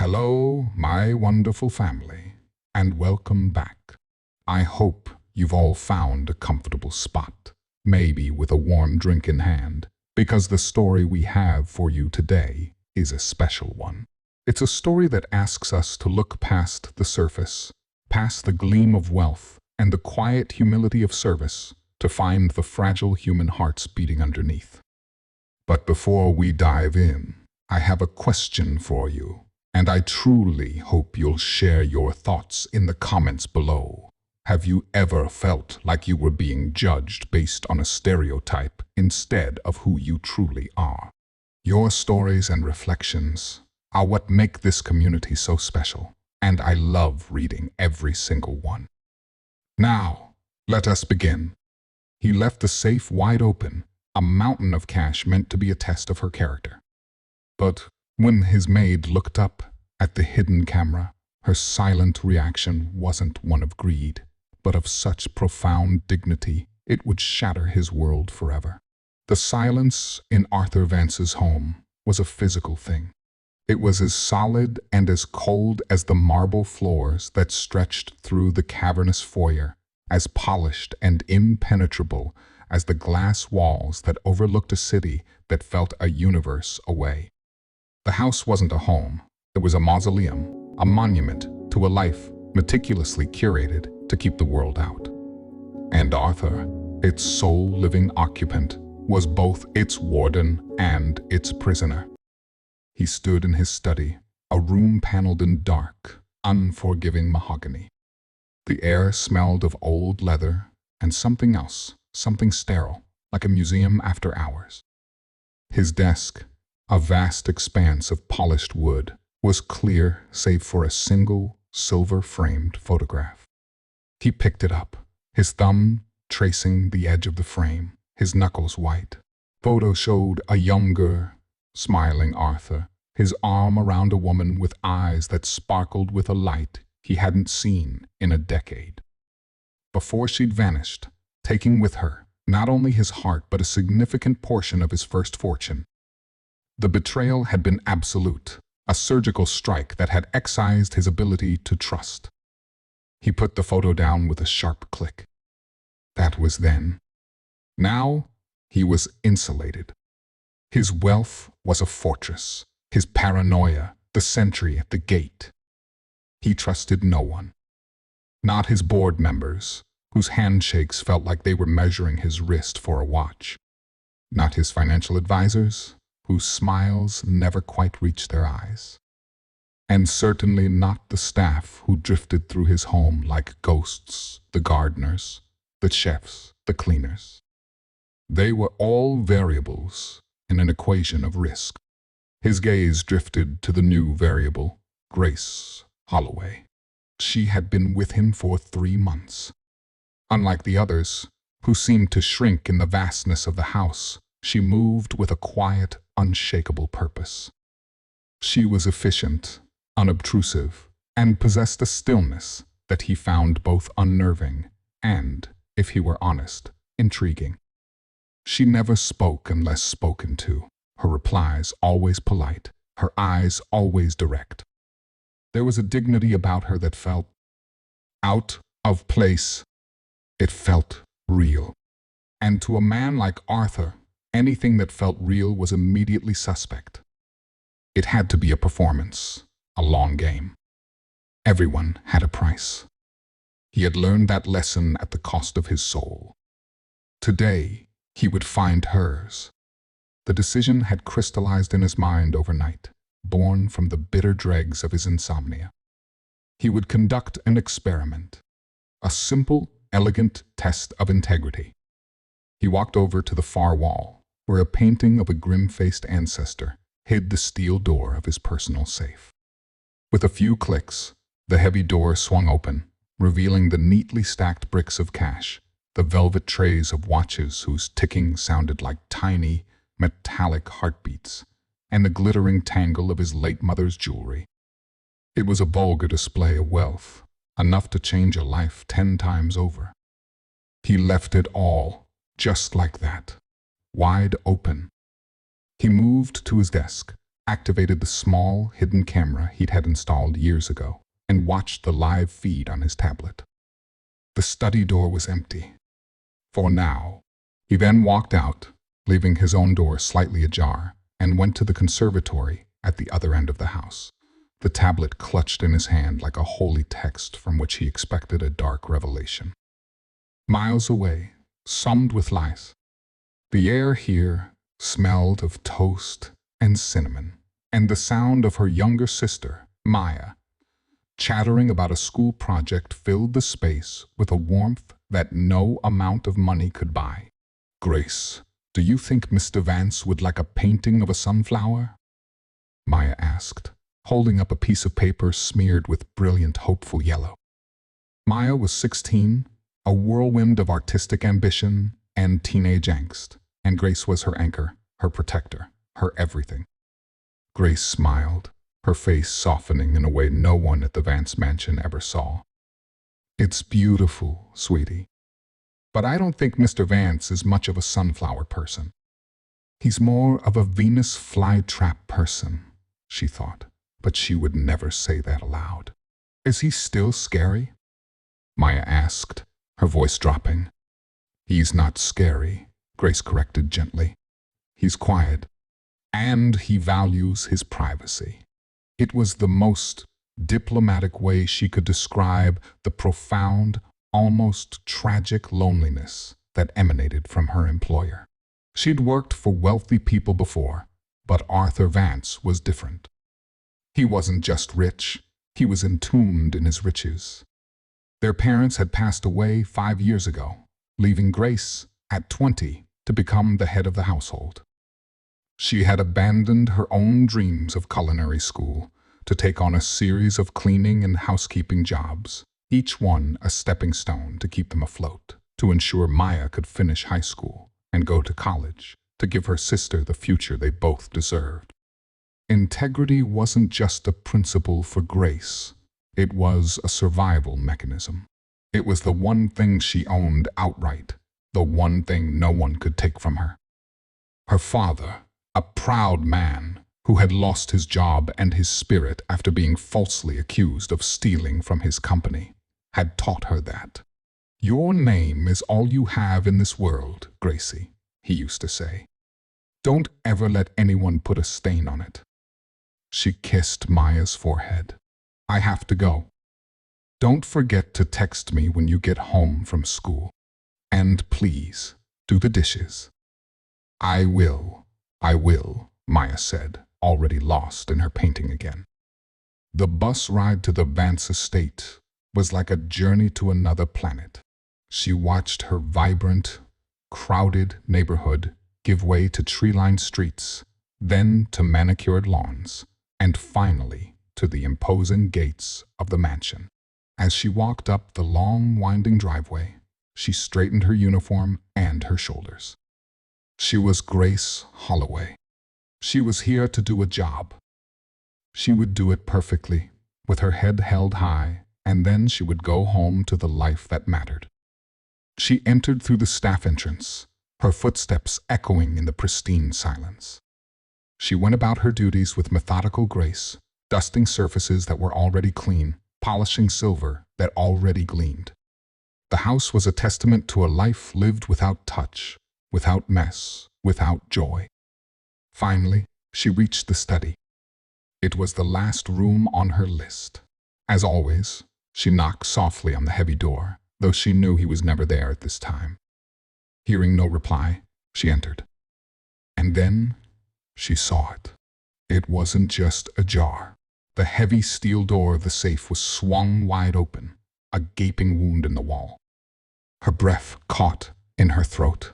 Hello, my wonderful family, and welcome back. I hope you've all found a comfortable spot, maybe with a warm drink in hand, because the story we have for you today is a special one. It's a story that asks us to look past the surface, past the gleam of wealth and the quiet humility of service, to find the fragile human hearts beating underneath. But before we dive in, I have a question for you, and I truly hope you'll share your thoughts in the comments below. Have you ever felt like you were being judged based on a stereotype instead of who you truly are? Your stories and reflections are what make this community so special, and I love reading every single one. Now, let us begin. He left the safe wide open, a mountain of cash meant to be a test of her character. But when his maid looked up at the hidden camera, her silent reaction wasn't one of greed, but of such profound dignity it would shatter his world forever. The silence in Arthur Vance's home was a physical thing. It was as solid and as cold as the marble floors that stretched through the cavernous foyer, as polished and impenetrable as the glass walls that overlooked a city that felt a universe away. The house wasn't a home. It was a mausoleum, a monument to a life meticulously curated to keep the world out. And Arthur, its sole living occupant, was both its warden and its prisoner. He stood in his study, a room paneled in dark, unforgiving mahogany. The air smelled of old leather and something else, something sterile, like a museum after hours. His desk, a vast expanse of polished wood, was clear save for a single silver-framed photograph. He picked it up, his thumb tracing the edge of the frame, his knuckles white. Photo showed a younger, smiling Arthur, his arm around a woman with eyes that sparkled with a light he hadn't seen in a decade. Before she'd vanished, taking with her not only his heart but a significant portion of his first fortune. The betrayal had been absolute, a surgical strike that had excised his ability to trust. He put the photo down with a sharp click. That was then. Now, he was insulated. His wealth was a fortress, his paranoia the sentry at the gate. He trusted no one. Not his board members, whose handshakes felt like they were measuring his wrist for a watch. Not his financial advisors, whose smiles never quite reached their eyes. And certainly not the staff who drifted through his home like ghosts, the gardeners, the chefs, the cleaners. They were all variables in an equation of risk. His gaze drifted to the new variable, Grace Holloway. She had been with him for 3 months. Unlike the others, who seemed to shrink in the vastness of the house, she moved with a quiet, unshakable purpose. She was efficient, unobtrusive, and possessed a stillness that he found both unnerving and, if he were honest, intriguing. She never spoke unless spoken to, her replies always polite, her eyes always direct. There was a dignity about her that felt out of place. It felt real. And to a man like Arthur, anything that felt real was immediately suspect. It had to be a performance, a long game. Everyone had a price. He had learned that lesson at the cost of his soul. Today, he would find hers. The decision had crystallized in his mind overnight, born from the bitter dregs of his insomnia. He would conduct an experiment, a simple, elegant test of integrity. He walked over to the far wall, where a painting of a grim-faced ancestor hid the steel door of his personal safe. With a few clicks, the heavy door swung open, revealing the neatly stacked bricks of cash, the velvet trays of watches whose ticking sounded like tiny, metallic heartbeats, and the glittering tangle of his late mother's jewelry. It was a vulgar display of wealth, enough to change a life 10 times over. He left it all, just like that, wide open. He moved to his desk, activated the small, hidden camera he'd had installed years ago, and watched the live feed on his tablet. The study door was empty. For now. He then walked out, leaving his own door slightly ajar, and went to the conservatory at the other end of the house, the tablet clutched in his hand like a holy text from which he expected a dark revelation. Miles away, summed with lice, the air here smelled of toast and cinnamon, and the sound of her younger sister, Maya, chattering about a school project filled the space with a warmth that no amount of money could buy. "Grace, do you think Mr. Vance would like a painting of a sunflower?" Maya asked, holding up a piece of paper smeared with brilliant, hopeful yellow. Maya was 16, a whirlwind of artistic ambition and teenage angst, and Grace was her anchor, her protector, her everything. Grace smiled, her face softening in a way no one at the Vance mansion ever saw. "It's beautiful, sweetie. But I don't think Mr. Vance is much of a sunflower person. He's more of a Venus flytrap person," she thought, but she would never say that aloud. "Is he still scary?" Maya asked, her voice dropping. "He's not scary," Grace corrected gently. "He's quiet, and he values his privacy." It was the most diplomatic way she could describe the profound, almost tragic loneliness that emanated from her employer. She'd worked for wealthy people before, but Arthur Vance was different. He wasn't just rich, he was entombed in his riches. Their parents had passed away 5 years ago, leaving Grace, at 20, to become the head of the household. She had abandoned her own dreams of culinary school to take on a series of cleaning and housekeeping jobs, each one a stepping stone to keep them afloat, to ensure Maya could finish high school and go to college, to give her sister the future they both deserved. Integrity wasn't just a principle for Grace, it was a survival mechanism. It was the one thing she owned outright, the one thing no one could take from her. Her father, a proud man who had lost his job and his spirit after being falsely accused of stealing from his company, had taught her that. "Your name is all you have in this world, Gracie," he used to say. "Don't ever let anyone put a stain on it." She kissed Maya's forehead. "I have to go. Don't forget to text me when you get home from school. And please, do the dishes." I will," Maya said, already lost in her painting again. The bus ride to the Vance estate was like a journey to another planet. She watched her vibrant, crowded neighborhood give way to tree-lined streets, then to manicured lawns, and finally to the imposing gates of the mansion. As she walked up the long, winding driveway, she straightened her uniform and her shoulders. She was Grace Holloway. She was here to do a job. She would do it perfectly, with her head held high, and then she would go home to the life that mattered. She entered through the staff entrance, her footsteps echoing in the pristine silence. She went about her duties with methodical grace, dusting surfaces that were already clean, polishing silver that already gleamed. The house was a testament to a life lived without touch, without mess, without joy. Finally, she reached the study. It was the last room on her list. As always, she knocked softly on the heavy door, though she knew he was never there at this time. Hearing no reply, she entered. And then she saw it. It wasn't just ajar. The heavy steel door of the safe was swung wide open, a gaping wound in the wall. Her breath caught in her throat.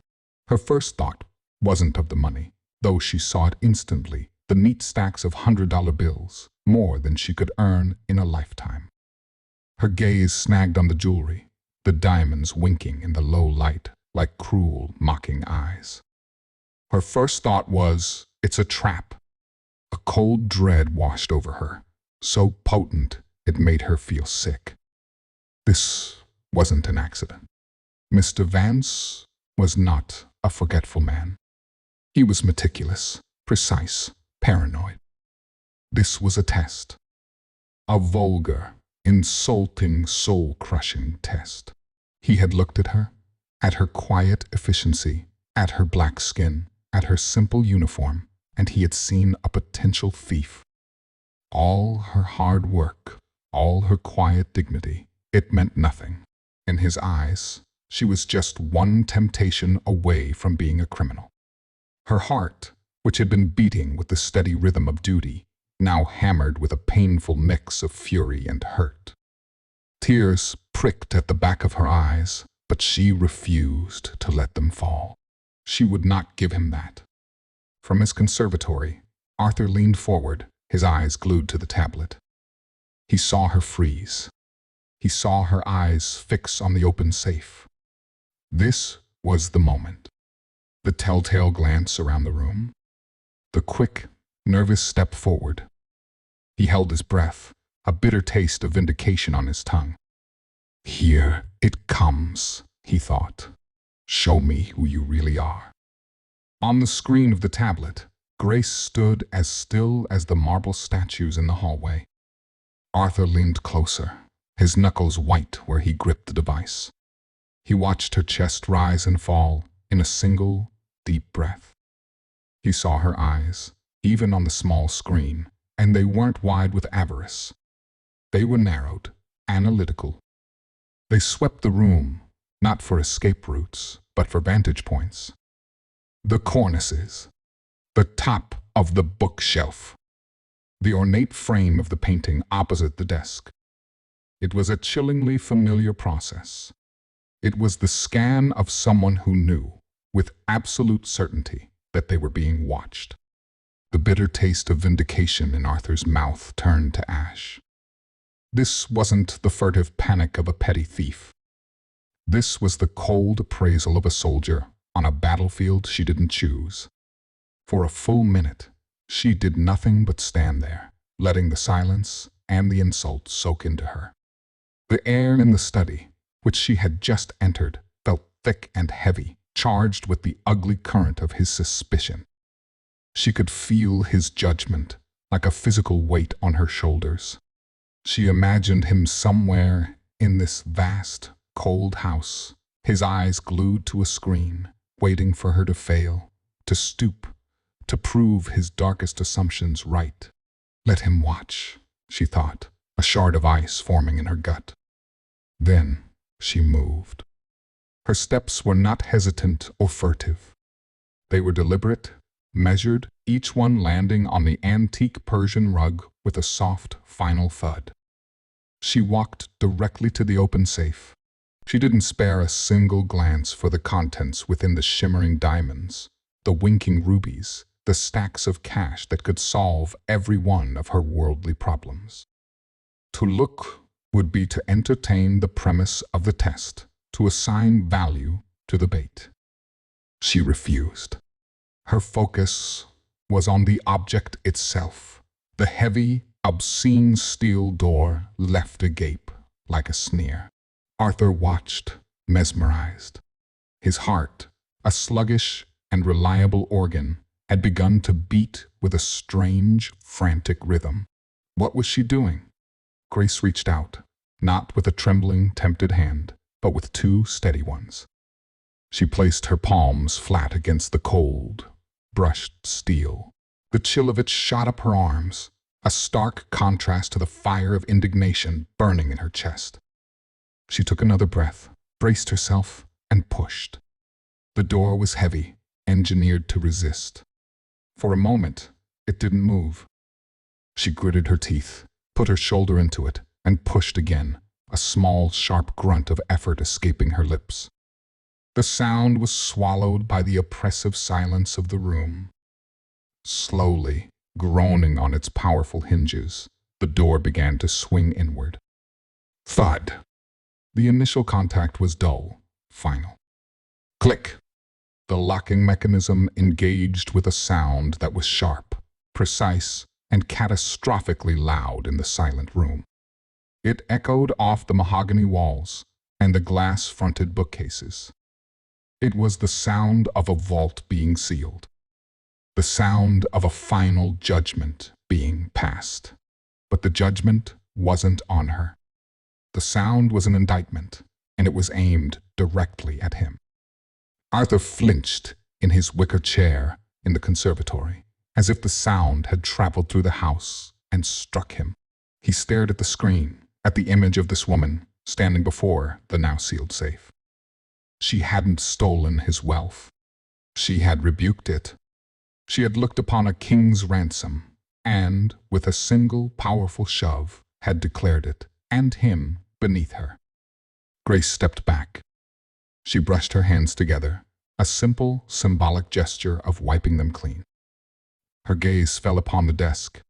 Her first thought wasn't of the money, though she saw it instantly, the neat stacks of $100 bills, more than she could earn in a lifetime. Her gaze snagged on the jewelry, the diamonds winking in the low light like cruel, mocking eyes. Her first thought was, it's a trap. A cold dread washed over her, so potent it made her feel sick. This wasn't an accident. Mr. Vance was not a forgetful man. He was meticulous, precise, paranoid. This was a test. A vulgar, insulting, soul-crushing test. He had looked at her quiet efficiency, at her black skin, at her simple uniform, and he had seen a potential thief. All her hard work, all her quiet dignity, it meant nothing. In his eyes, she was just one temptation away from being a criminal. Her heart, which had been beating with the steady rhythm of duty, now hammered with a painful mix of fury and hurt. Tears pricked at the back of her eyes, but she refused to let them fall. She would not give him that. From his conservatory, Arthur leaned forward, his eyes glued to the tablet. He saw her freeze. He saw her eyes fix on the open safe. This was the moment. The telltale glance around the room. The quick, nervous step forward. He held his breath, a bitter taste of vindication on his tongue. Here it comes, he thought. Show me who you really are. On the screen of the tablet, Grace stood as still as the marble statues in the hallway. Arthur leaned closer, his knuckles white where he gripped the device. He watched her chest rise and fall in a single, deep breath. He saw her eyes, even on the small screen, and they weren't wide with avarice. They were narrowed, analytical. They swept the room, not for escape routes, but for vantage points. The cornices, the top of the bookshelf, the ornate frame of the painting opposite the desk. It was a chillingly familiar process. It was the scan of someone who knew, with absolute certainty, that they were being watched. The bitter taste of vindication in Arthur's mouth turned to ash. This wasn't the furtive panic of a petty thief. This was the cold appraisal of a soldier on a battlefield she didn't choose. For a full minute, she did nothing but stand there, letting the silence and the insult soak into her. The air in the study, which she had just entered, felt thick and heavy, charged with the ugly current of his suspicion. She could feel his judgment, like a physical weight on her shoulders. She imagined him somewhere in this vast, cold house, his eyes glued to a screen, waiting for her to fail, to stoop, to prove his darkest assumptions right. Let him watch, she thought, a shard of ice forming in her gut. Then she moved. Her steps were not hesitant or furtive. They were deliberate, measured, each one landing on the antique Persian rug with a soft, final thud. She walked directly to the open safe. She didn't spare a single glance for the contents within the shimmering diamonds, the winking rubies, the stacks of cash that could solve every one of her worldly problems. To look would be to entertain the premise of the test, to assign value to the bait. She refused. Her focus was on the object itself, the heavy, obscene steel door left agape like a sneer. Arthur watched, mesmerized. His heart, a sluggish and reliable organ, had begun to beat with a strange, frantic rhythm. What was she doing? Grace reached out, not with a trembling, tempted hand, but with two steady ones. She placed her palms flat against the cold, brushed steel. The chill of it shot up her arms, a stark contrast to the fire of indignation burning in her chest. She took another breath, braced herself, and pushed. The door was heavy, engineered to resist. For a moment, it didn't move. She gritted her teeth, put her shoulder into it, and pushed again, a small, sharp grunt of effort escaping her lips. The sound was swallowed by the oppressive silence of the room. Slowly, groaning on its powerful hinges, the door began to swing inward. Thud! The initial contact was dull, final. Click! The locking mechanism engaged with a sound that was sharp, precise, and catastrophically loud in the silent room. It echoed off the mahogany walls and the glass-fronted bookcases. It was the sound of a vault being sealed, the sound of a final judgment being passed. But the judgment wasn't on her. The sound was an indictment, and it was aimed directly at him. Arthur flinched in his wicker chair in the conservatory, as if the sound had traveled through the house and struck him. He stared at the screen, at the image of this woman standing before the now sealed safe. She hadn't stolen his wealth. She had rebuked it. She had looked upon a king's ransom, and, with a single powerful shove, had declared it, and him, beneath her. Grace stepped back. She brushed her hands together, a simple, symbolic gesture of wiping them clean. Her gaze fell upon the desk.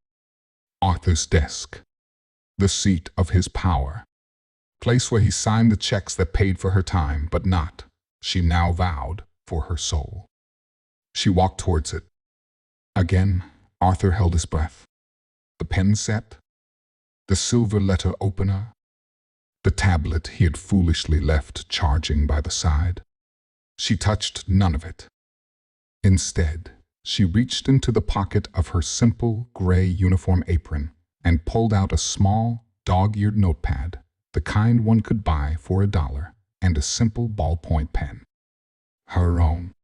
Arthur's desk. The seat of his power. Place where he signed the checks that paid for her time, but not, she now vowed, for her soul. She walked towards it. Again, Arthur held his breath. The pen set, the silver letter opener, the tablet he had foolishly left charging by the side. She touched none of it. Instead, she reached into the pocket of her simple gray uniform apron and pulled out a small, dog-eared notepad, the kind one could buy for $1, and a simple ballpoint pen. Her own.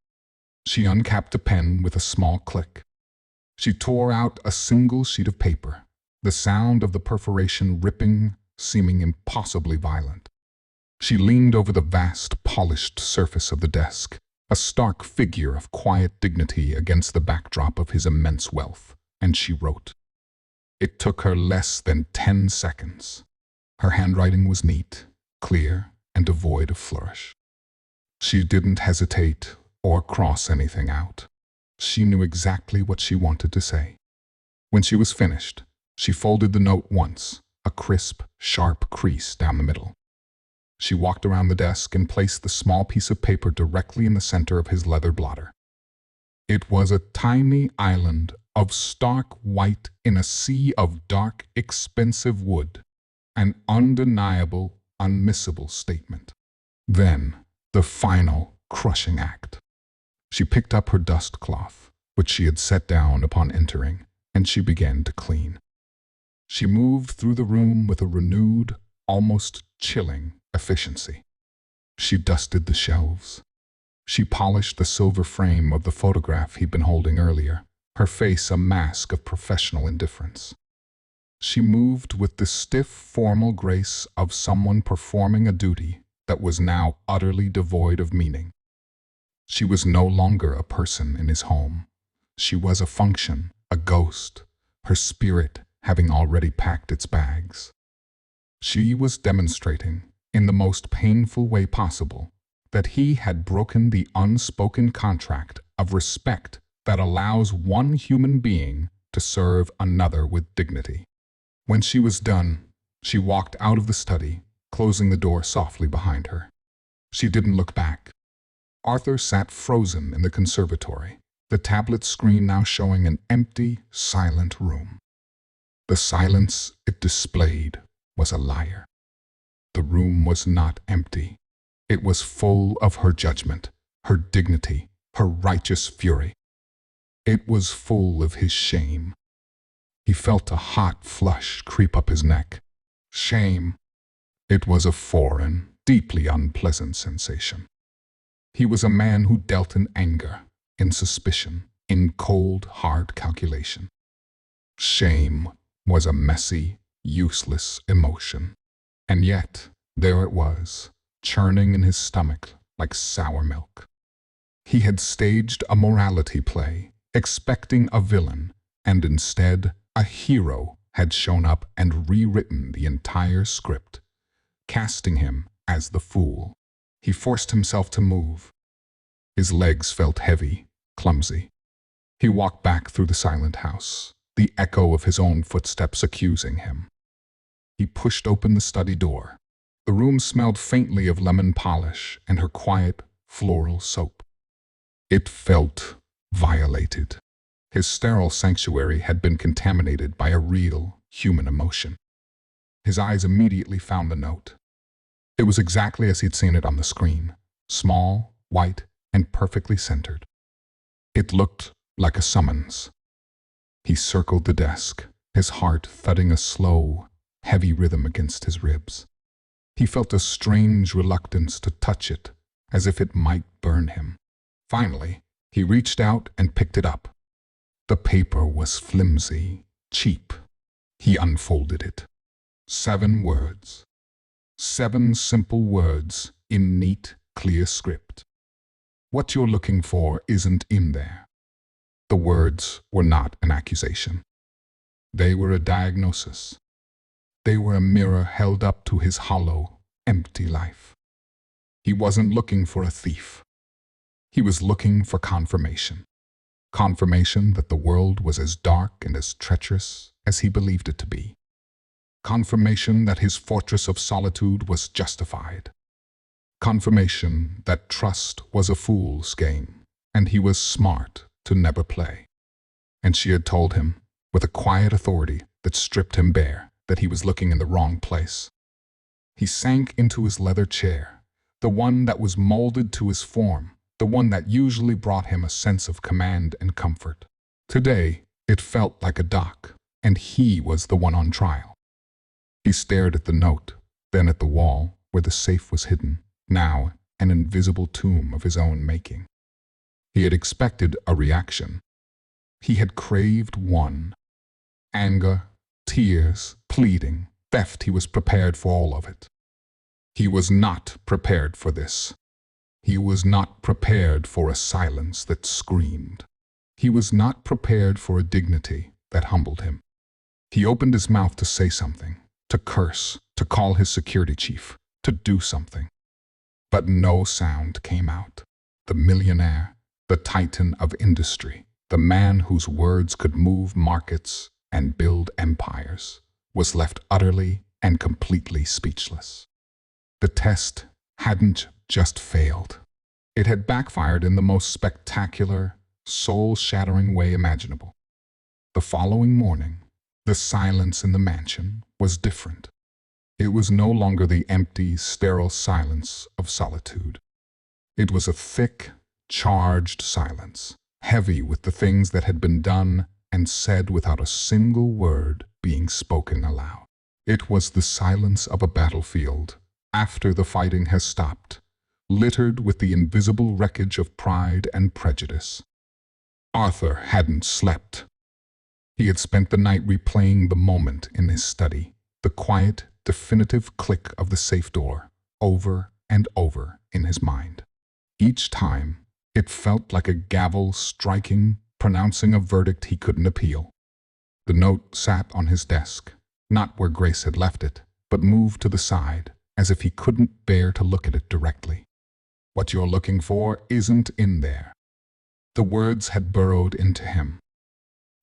She uncapped the pen with a small click. She tore out a single sheet of paper, the sound of the perforation ripping, seeming impossibly violent. She leaned over the vast, polished surface of the desk, a stark figure of quiet dignity against the backdrop of his immense wealth, and she wrote. It took her less than 10 seconds. Her handwriting was neat, clear, and devoid of flourish. She didn't hesitate or cross anything out. She knew exactly what she wanted to say. When she was finished, she folded the note once, a crisp, sharp crease down the middle. She walked around the desk and placed the small piece of paper directly in the center of his leather blotter. It was a tiny island of stark white in a sea of dark, expensive wood, an undeniable, unmissable statement. Then, the final, crushing act. She picked up her dust cloth, which she had set down upon entering, and she began to clean. She moved through the room with a renewed, almost chilling efficiency. She dusted the shelves. She polished the silver frame of the photograph he'd been holding earlier, her face a mask of professional indifference. She moved with the stiff, formal grace of someone performing a duty that was now utterly devoid of meaning. She was no longer a person in his home. She was a function, a ghost, her spirit having already packed its bags. She was demonstrating, in the most painful way possible, that he had broken the unspoken contract of respect that allows one human being to serve another with dignity. When she was done, she walked out of the study, closing the door softly behind her. She didn't look back. Arthur sat frozen in the conservatory, the tablet screen now showing an empty, silent room. The silence it displayed was a liar. The room was not empty. It was full of her judgment, her dignity, her righteous fury. It was full of his shame. He felt a hot flush creep up his neck. Shame. It was a foreign, deeply unpleasant sensation. He was a man who dealt in anger, in suspicion, in cold, hard calculation. Shame was a messy, useless emotion. And yet, there it was, churning in his stomach like sour milk. He had staged a morality play, expecting a villain, and instead, a hero had shown up and rewritten the entire script, casting him as the fool. He forced himself to move. His legs felt heavy, clumsy. He walked back through the silent house, the echo of his own footsteps accusing him. He pushed open the study door. The room smelled faintly of lemon polish and her quiet, floral soap. It felt violated. His sterile sanctuary had been contaminated by a real, human emotion. His eyes immediately found the note. It was exactly as he'd seen it on the screen, small, white, and perfectly centered. It looked like a summons. He circled the desk, his heart thudding a slow, heavy rhythm against his ribs. He felt a strange reluctance to touch it, as if it might burn him. Finally, he reached out and picked it up. The paper was flimsy, cheap. He unfolded it. 7 words. 7 simple words in neat, clear script. What you're looking for isn't in there. The words were not an accusation. They were a diagnosis. They were a mirror held up to his hollow, empty life. He wasn't looking for a thief. He was looking for confirmation. Confirmation that the world was as dark and as treacherous as he believed it to be. Confirmation that his fortress of solitude was justified. Confirmation that trust was a fool's game, and he was smart to never play. And she had told him, with a quiet authority that stripped him bare, that he was looking in the wrong place. He sank into his leather chair, the one that was molded to his form, the one that usually brought him a sense of command and comfort. Today, it felt like a dock, and he was the one on trial. He stared at the note, then at the wall where the safe was hidden, now an invisible tomb of his own making. He had expected a reaction. He had craved one. Anger, tears, pleading, theft. He was prepared for all of it. He was not prepared for this. He was not prepared for a silence that screamed. He was not prepared for a dignity that humbled him. He opened his mouth to say something, to curse, to call his security chief, to do something. But no sound came out. The millionaire, the titan of industry, the man whose words could move markets and build empires, was left utterly and completely speechless. The test hadn't just failed. It had backfired in the most spectacular, soul-shattering way imaginable. The following morning, the silence in the mansion was different. It was no longer the empty, sterile silence of solitude. It was a thick, charged silence, heavy with the things that had been done and said without a single word being spoken aloud. It was the silence of a battlefield, after the fighting has stopped, littered with the invisible wreckage of pride and prejudice. Arthur hadn't slept. He had spent the night replaying the moment in his study, the quiet, definitive click of the safe door, over and over in his mind. Each time, it felt like a gavel striking, pronouncing a verdict he couldn't appeal. The note sat on his desk, not where Grace had left it, but moved to the side, as if he couldn't bear to look at it directly. What you're looking for isn't in there. The words had burrowed into him.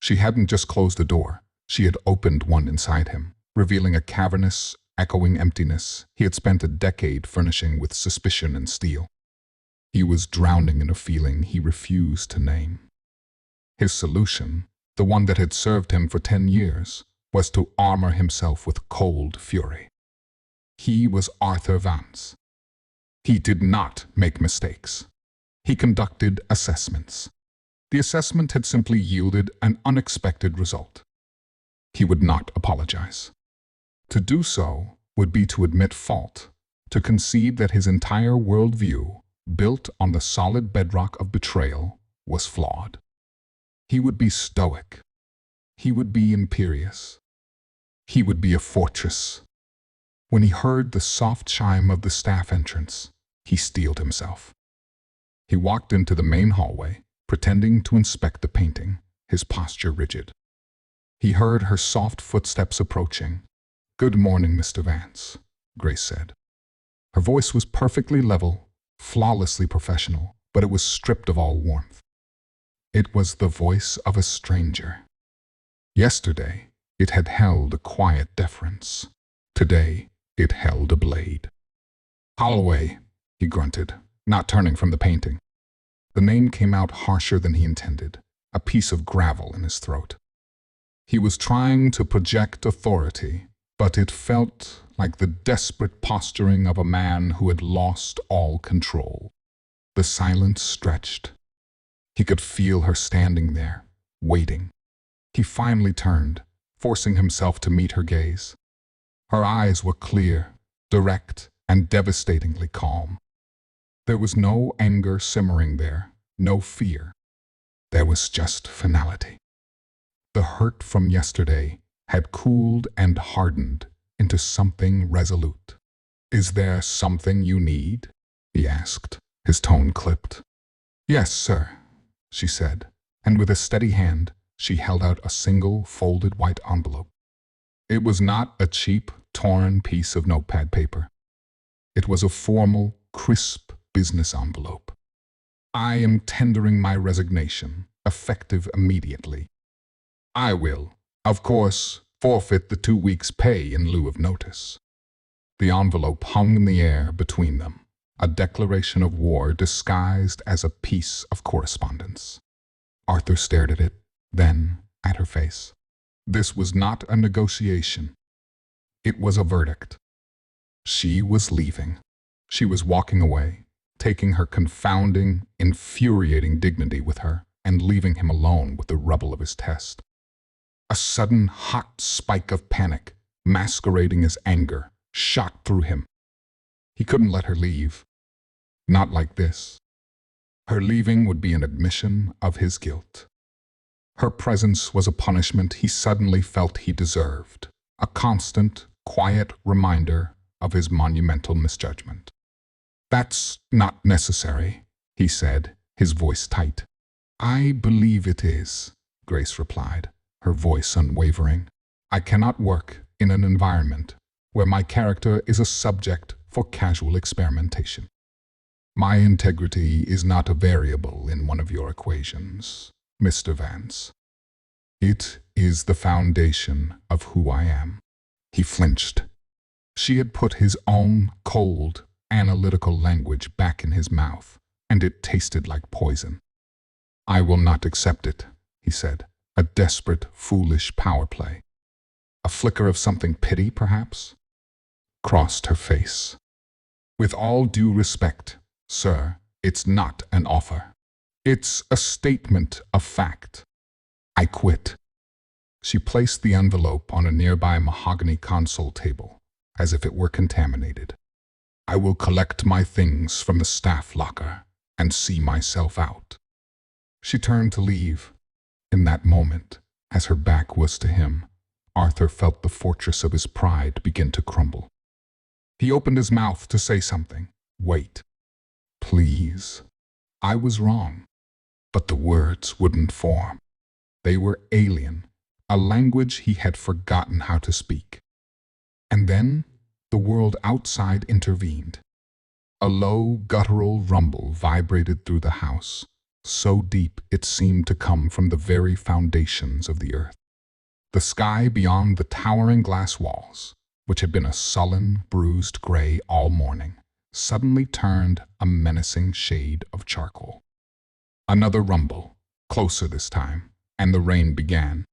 She hadn't just closed a door, she had opened one inside him, revealing a cavernous, echoing emptiness he had spent a decade furnishing with suspicion and steel. He was drowning in a feeling he refused to name. His solution, the one that had served him for 10 years, was to armor himself with cold fury. He was Arthur Vance. He did not make mistakes. He conducted assessments. The assessment had simply yielded an unexpected result. He would not apologize. To do so would be to admit fault, to concede that his entire worldview, built on the solid bedrock of betrayal, was flawed. He would be stoic. He would be imperious. He would be a fortress. When he heard the soft chime of the staff entrance, he steeled himself. He walked into the main hallway, pretending to inspect the painting, his posture rigid. He heard her soft footsteps approaching. "Good morning, Mr. Vance," Grace said. Her voice was perfectly level, flawlessly professional, but it was stripped of all warmth. It was the voice of a stranger. Yesterday, it had held a quiet deference. Today, it held a blade. "Holloway," he grunted, not turning from the painting. The name came out harsher than he intended, a piece of gravel in his throat. He was trying to project authority, but it felt like the desperate posturing of a man who had lost all control. The silence stretched. He could feel her standing there, waiting. He finally turned, forcing himself to meet her gaze. Her eyes were clear, direct, and devastatingly calm. There was no anger simmering there, no fear. There was just finality. The hurt from yesterday had cooled and hardened into something resolute. "Is there something you need?" he asked, his tone clipped. "Yes, sir," she said, and with a steady hand, she held out a single folded white envelope. It was not a cheap, torn piece of notepad paper. It was a formal, crisp business envelope. "I am tendering my resignation, effective immediately. I will, of course, forfeit the 2 weeks' pay in lieu of notice." The envelope hung in the air between them, a declaration of war disguised as a piece of correspondence. Arthur stared at it, then at her face. This was not a negotiation. It was a verdict. She was leaving. She was walking away, taking her confounding, infuriating dignity with her and leaving him alone with the rubble of his test. A sudden hot spike of panic, masquerading as anger, shot through him. He couldn't let her leave. Not like this. Her leaving would be an admission of his guilt. Her presence was a punishment he suddenly felt he deserved, a constant, quiet reminder of his monumental misjudgment. "That's not necessary," he said, his voice tight. "I believe it is," Grace replied, her voice unwavering. "I cannot work in an environment where my character is a subject for casual experimentation. My integrity is not a variable in one of your equations, Mr. Vance. It is the foundation of who I am." He flinched. She had put his own cold, analytical language back in his mouth, and it tasted like poison. "I will not accept it," he said, a desperate, foolish power play. A flicker of something petty, perhaps, crossed her face. "With all due respect, sir, it's not an offer. It's a statement of fact. I quit." She placed the envelope on a nearby mahogany console table, as if it were contaminated. "I will collect my things from the staff locker and see myself out." She turned to leave. In that moment, as her back was to him, Arthur felt the fortress of his pride begin to crumble. He opened his mouth to say something. "Wait. Please." I was wrong. But the words wouldn't form. They were alien, a language he had forgotten how to speak. And then the world outside intervened. A low, guttural rumble vibrated through the house, so deep it seemed to come from the very foundations of the earth. The sky beyond the towering glass walls, which had been a sullen, bruised gray all morning, suddenly turned a menacing shade of charcoal. Another rumble, closer this time, and the rain began.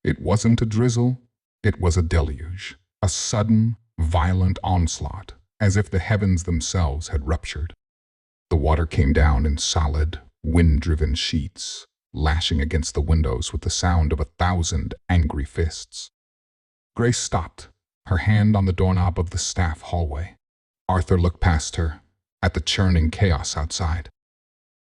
It wasn't a drizzle, it was a deluge, a sudden, violent onslaught, as if the heavens themselves had ruptured. The water came down in solid, wind-driven sheets, lashing against the windows with the sound of 1,000 angry fists. Grace stopped, her hand on the doorknob of the staff hallway. Arthur looked past her, at the churning chaos outside.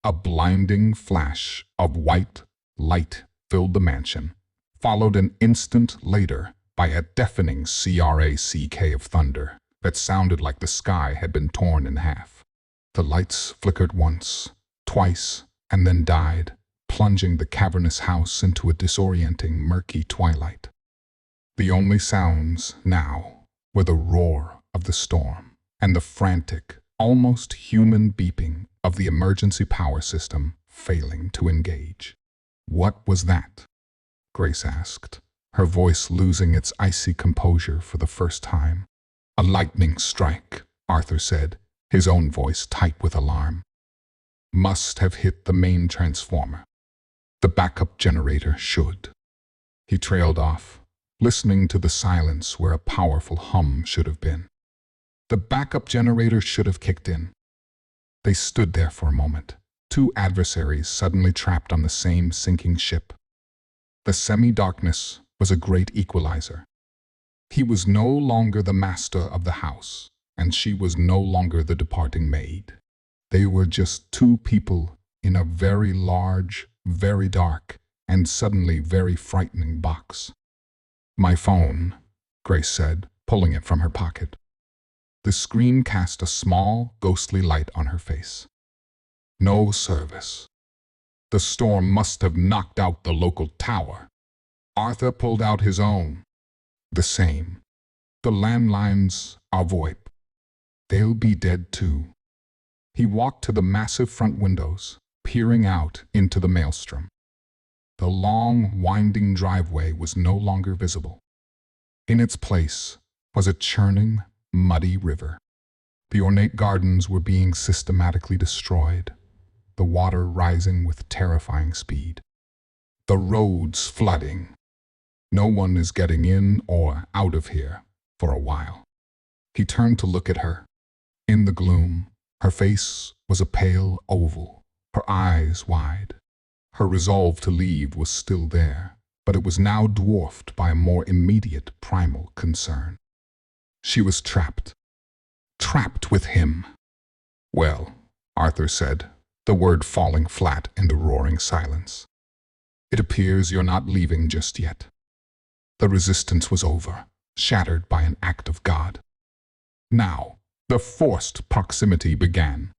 A blinding flash of white light filled the mansion, followed an instant later by a deafening crack of thunder that sounded like the sky had been torn in half. The lights flickered once, twice, and then died, plunging the cavernous house into a disorienting, murky twilight. The only sounds now were the roar of the storm and the frantic, almost human beeping of the emergency power system failing to engage. "What was that?" Grace asked, her voice losing its icy composure for the first time. "A lightning strike," Arthur said, his own voice tight with alarm. "Must have hit the main transformer. The backup generator should." He trailed off, listening to the silence where a powerful hum should have been. The backup generator should have kicked in. They stood there for a moment, two adversaries suddenly trapped on the same sinking ship. The semi-darkness was a great equalizer. He was no longer the master of the house, and she was no longer the departing maid. They were just two people in a very large, very dark, and suddenly very frightening box. "My phone," Grace said, pulling it from her pocket. The screen cast a small, ghostly light on her face. No service. The storm must have knocked out the local tower. Arthur pulled out his own. The same. The landlines are VoIP. They'll be dead too. He walked to the massive front windows, peering out into the maelstrom. The long, winding driveway was no longer visible. In its place was a churning, muddy river. The ornate gardens were being systematically destroyed, the water rising with terrifying speed. The roads flooding. No one is getting in or out of here for a while. He turned to look at her. In the gloom, her face was a pale oval, her eyes wide. Her resolve to leave was still there, but it was now dwarfed by a more immediate primal concern. She was trapped. Trapped with him. "Well," Arthur said, the word falling flat in the roaring silence. "It appears you're not leaving just yet." The resistance was over, shattered by an act of God. Now, the forced proximity began.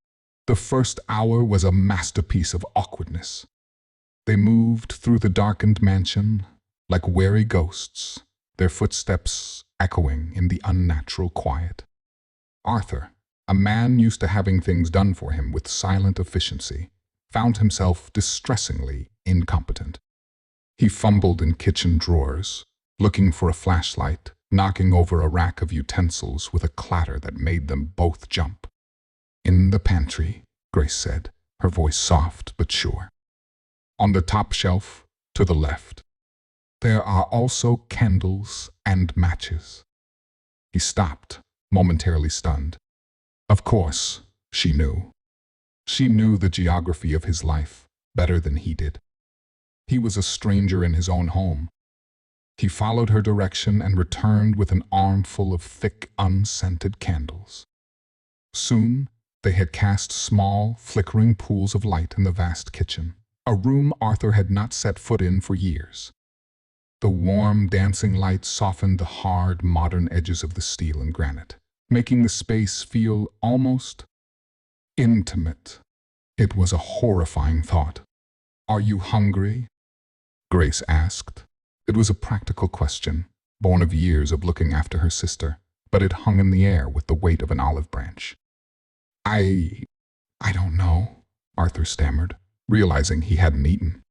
The first hour was a masterpiece of awkwardness. They moved through the darkened mansion like wary ghosts, their footsteps echoing in the unnatural quiet. Arthur, a man used to having things done for him with silent efficiency, found himself distressingly incompetent. He fumbled in kitchen drawers, looking for a flashlight, knocking over a rack of utensils with a clatter that made them both jump. "In the pantry," Grace said, her voice soft but sure. "On the top shelf, to the left. There are also candles and matches." He stopped, momentarily stunned. Of course, she knew. She knew the geography of his life better than he did. He was a stranger in his own home. He followed her direction and returned with an armful of thick, unscented candles. Soon, they had cast small, flickering pools of light in the vast kitchen, a room Arthur had not set foot in for years. The warm, dancing light softened the hard, modern edges of the steel and granite, making the space feel almost intimate. It was a horrifying thought. "Are you hungry?" Grace asked. It was a practical question, born of years of looking after her sister, but it hung in the air with the weight of an olive branch. I don't know," Arthur stammered, realizing he hadn't eaten.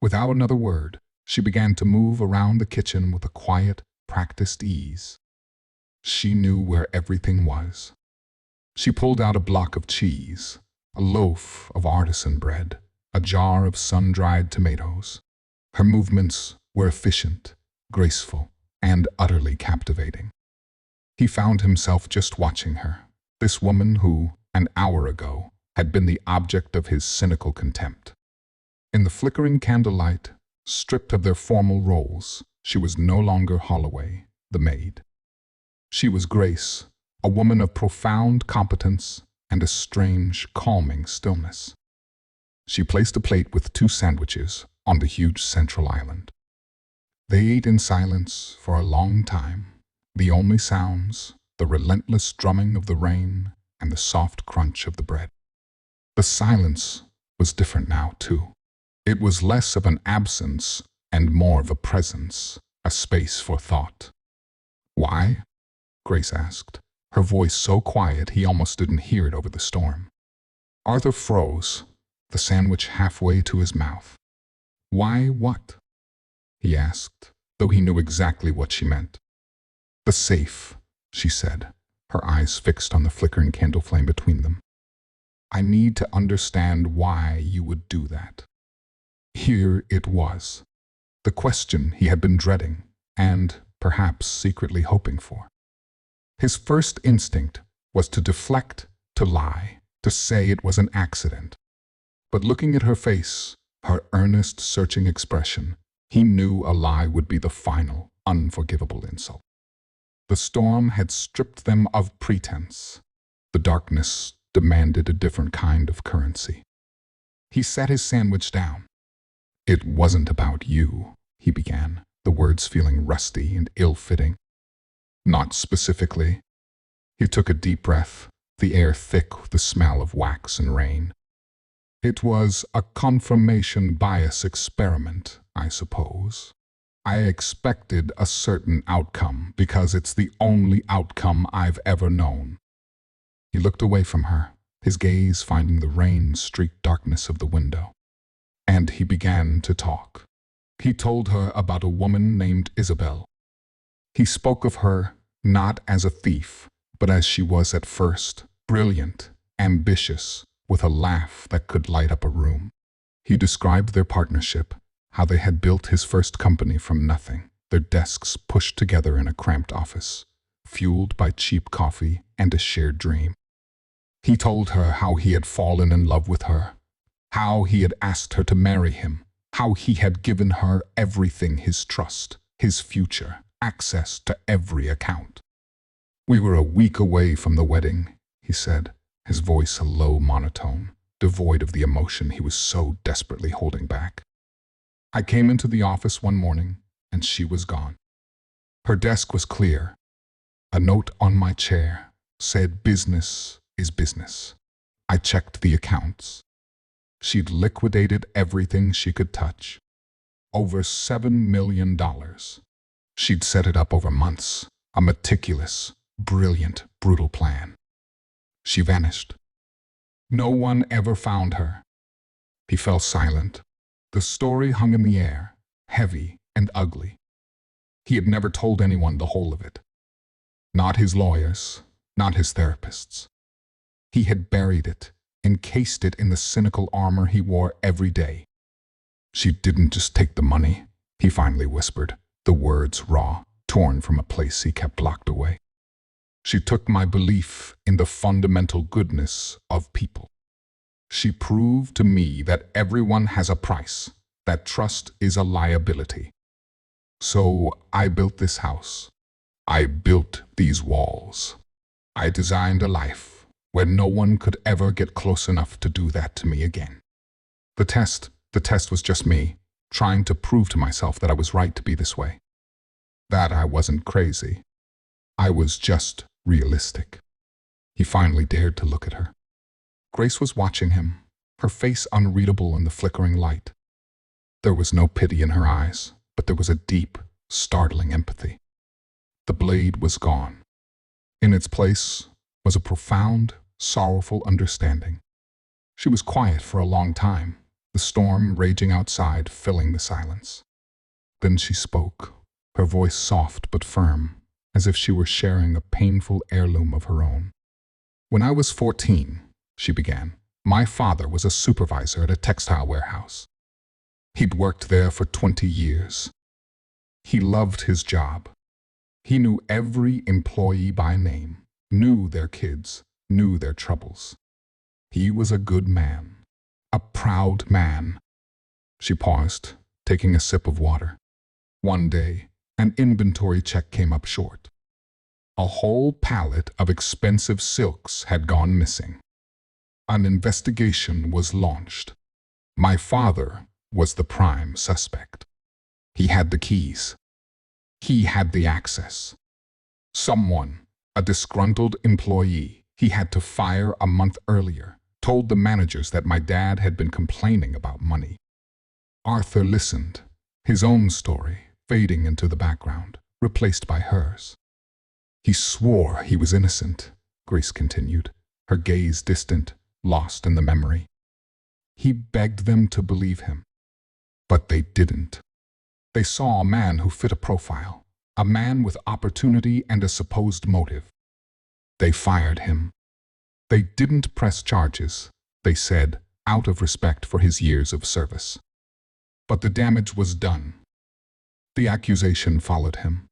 Without another word, she began to move around the kitchen with a quiet, practiced ease. She knew where everything was. She pulled out a block of cheese, a loaf of artisan bread, a jar of sun-dried tomatoes. Her movements were efficient, graceful, and utterly captivating. He found himself just watching her, this woman who, an hour ago, had been the object of his cynical contempt. In the flickering candlelight, stripped of their formal roles, she was no longer Holloway, the maid. She was Grace, a woman of profound competence and a strange, calming stillness. She placed a plate with 2 sandwiches on the huge central island. They ate in silence for a long time, the only sounds, the relentless drumming of the rain and the soft crunch of the bread. The silence was different now, too. It was less of an absence and more of a presence, a space for thought. "Why?" Grace asked, her voice so quiet he almost didn't hear it over the storm. Arthur froze, the sandwich halfway to his mouth. "Why what?" he asked, though he knew exactly what she meant. "The safe," she said, her eyes fixed on the flickering candle flame between them. "I need to understand why you would do that." Here it was, the question he had been dreading and, perhaps, secretly hoping for. His first instinct was to deflect, to lie, to say it was an accident. But looking at her face, her earnest, searching expression, He knew a lie would be the final, unforgivable insult. The storm had stripped them of pretense. The darkness demanded a different kind of currency. He set his sandwich down. "It wasn't about you," he began, the words feeling rusty and ill-fitting. "Not specifically." He took a deep breath, the air thick with the smell of wax and rain. "It was a confirmation bias experiment, I suppose. I expected a certain outcome because it's the only outcome I've ever known." He looked away from her, his gaze finding the rain-streaked darkness of the window. And he began to talk. He told her about a woman named Isabel. He spoke of her not as a thief, but as she was at first, brilliant, ambitious, with a laugh that could light up a room. He described their partnership, how they had built his first company from nothing, their desks pushed together in a cramped office, fueled by cheap coffee and a shared dream. He told her how he had fallen in love with her, how he had asked her to marry him, how he had given her everything, his trust, his future, access to every account. "We were a week away from the wedding," he said, his voice a low monotone, devoid of the emotion he was so desperately holding back. "I came into the office one morning, and she was gone. Her desk was clear. A note on my chair said, 'Business is business.' I checked the accounts. She'd liquidated everything she could touch. Over $7 million. She'd set it up over months, a meticulous, brilliant, brutal plan. She vanished. No one ever found her." He fell silent. The story hung in the air, heavy and ugly. He had never told anyone the whole of it. Not his lawyers, not his therapists. He had buried it, encased it in the cynical armor he wore every day. "She didn't just take the money," he finally whispered, the words raw, torn from a place he kept locked away. "She took my belief in the fundamental goodness of people. She proved to me that everyone has a price, that trust is a liability. So I built this house. I built these walls. I designed a life where no one could ever get close enough to do that to me again. The test was just me, trying to prove to myself that I was right to be this way. That I wasn't crazy. I was just realistic." He finally dared to look at her. Grace was watching him, her face unreadable in the flickering light. There was no pity in her eyes, but there was a deep, startling empathy. The blade was gone. In its place was a profound, sorrowful understanding. She was quiet for a long time, the storm raging outside filling the silence. Then she spoke, her voice soft but firm, as if she were sharing a painful heirloom of her own. "When I was 14, she began, "my father was a supervisor at a textile warehouse. He'd worked there for 20 years. He loved his job. He knew every employee by name, knew their kids, knew their troubles. He was a good man, a proud man." She paused, taking a sip of water. "One day, an inventory check came up short. A whole pallet of expensive silks had gone missing. An investigation was launched. My father was the prime suspect. He had the keys. He had the access. Someone, a disgruntled employee he had to fire a month earlier, told the managers that my dad had been complaining about money." Arthur listened, his own story fading into the background, replaced by hers. "He swore he was innocent," Grace continued, her gaze distant, lost in the memory. "He begged them to believe him. But they didn't. They saw a man who fit a profile, a man with opportunity and a supposed motive. They fired him. They didn't press charges, they said, out of respect for his years of service. But the damage was done. The accusation followed him.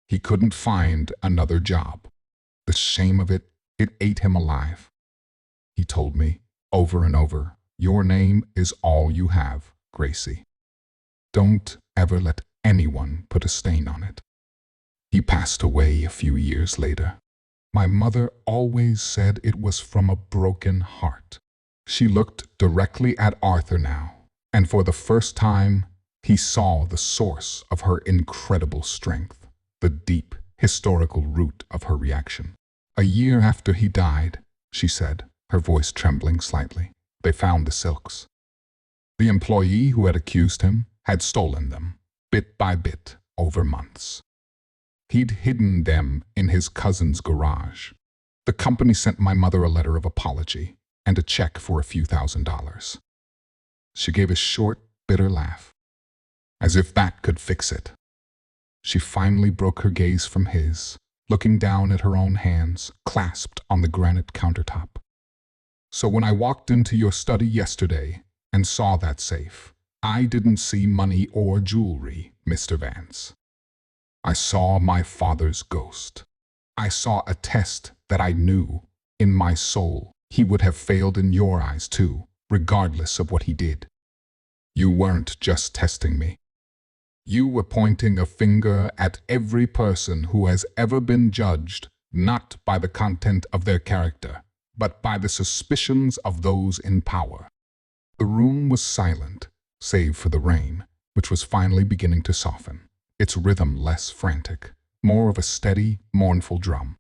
He couldn't find another job. The shame of it, it ate him alive. He told me, over and over, 'Your name is all you have, Gracie.' Don't ever let anyone put a stain on it. He passed away a few years later. My mother always said it was from a broken heart. She looked directly at Arthur now, and for the first time, he saw the source of her incredible strength, the deep, historical root of her reaction. A year after he died, she said, her voice trembling slightly, they found the silks. The employee who had accused him had stolen them, bit by bit, over months. He'd hidden them in his cousin's garage. The company sent my mother a letter of apology and a check for a few $1,000s. She gave a short, bitter laugh, as if that could fix it. She finally broke her gaze from his, looking down at her own hands, clasped on the granite countertop. So when I walked into your study yesterday and saw that safe, I didn't see money or jewelry, Mr. Vance. I saw my father's ghost. I saw a test that I knew, in my soul, he would have failed in your eyes too, regardless of what he did. You weren't just testing me. You were pointing a finger at every person who has ever been judged, not by the content of their character, but by the suspicions of those in power. The room was silent, save for the rain, which was finally beginning to soften, its rhythm less frantic, more of a steady, mournful drum.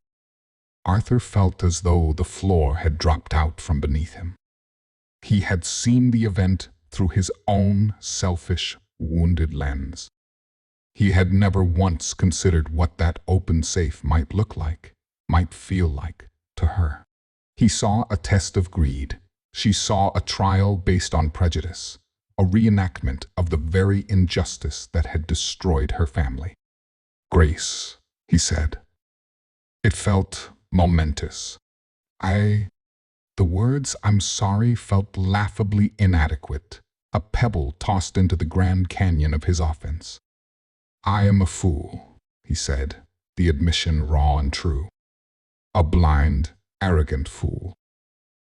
Arthur felt as though the floor had dropped out from beneath him. He had seen the event through his own selfish, wounded lens. He had never once considered what that open safe might look like, might feel like, to her. He saw a test of greed. She saw a trial based on prejudice, a reenactment of the very injustice that had destroyed her family. Grace, he said. It felt momentous. The words "I'm sorry" felt laughably inadequate, a pebble tossed into the Grand Canyon of his offense. I am a fool, he said, the admission raw and true. A blind, arrogant fool.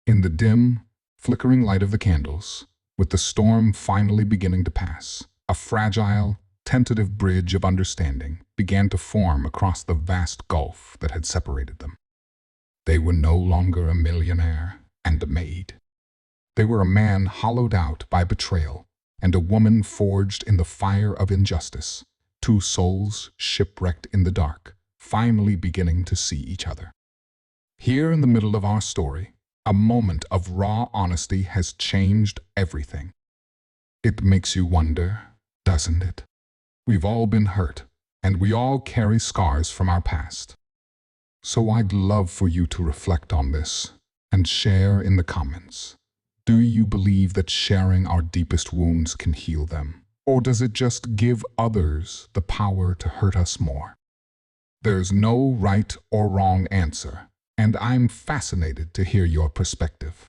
In the dim, flickering light of the candles, with the storm finally beginning to pass, a fragile, tentative bridge of understanding began to form across the vast gulf that had separated them. They were no longer a millionaire and a maid. They were a man hollowed out by betrayal and a woman forged in the fire of injustice, two souls shipwrecked in the dark, finally beginning to see each other. Here in the middle of our story, a moment of raw honesty has changed everything. It makes you wonder, doesn't it? We've all been hurt, and we all carry scars from our past. So I'd love for you to reflect on this and share in the comments. Do you believe that sharing our deepest wounds can heal them? Or does it just give others the power to hurt us more? There's no right or wrong answer, and I'm fascinated to hear your perspective.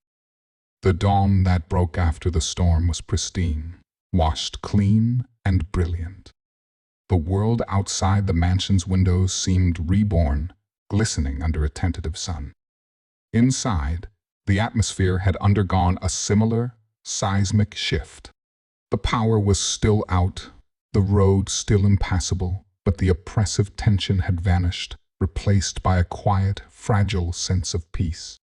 The dawn that broke after the storm was pristine, washed clean and brilliant. The world outside the mansion's windows seemed reborn, glistening under a tentative sun. Inside, the atmosphere had undergone a similar, seismic shift. The power was still out, the road still impassable, but the oppressive tension had vanished, replaced by a quiet, fragile sense of peace.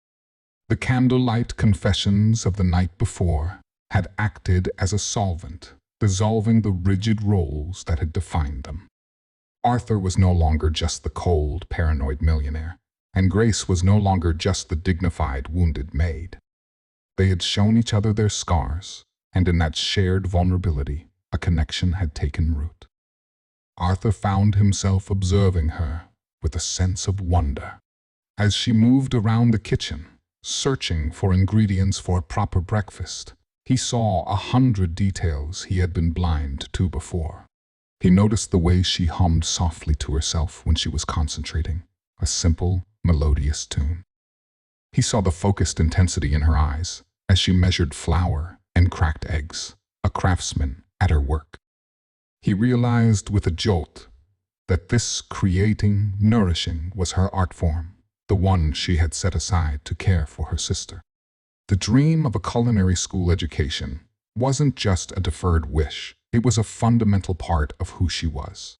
The candlelight confessions of the night before had acted as a solvent, dissolving the rigid roles that had defined them. Arthur was no longer just the cold, paranoid millionaire, and Grace was no longer just the dignified, wounded maid. They had shown each other their scars, and in that shared vulnerability, a connection had taken root. Arthur found himself observing her with a sense of wonder. As she moved around the kitchen, searching for ingredients for a proper breakfast, he saw 100 details he had been blind to before. He noticed the way she hummed softly to herself when she was concentrating, a simple, melodious tune. He saw the focused intensity in her eyes as she measured flour and cracked eggs, a craftsman at her work. He realized with a jolt that this creating, nourishing was her art form, the one she had set aside to care for her sister. The dream of a culinary school education wasn't just a deferred wish, It was a fundamental part of who she was.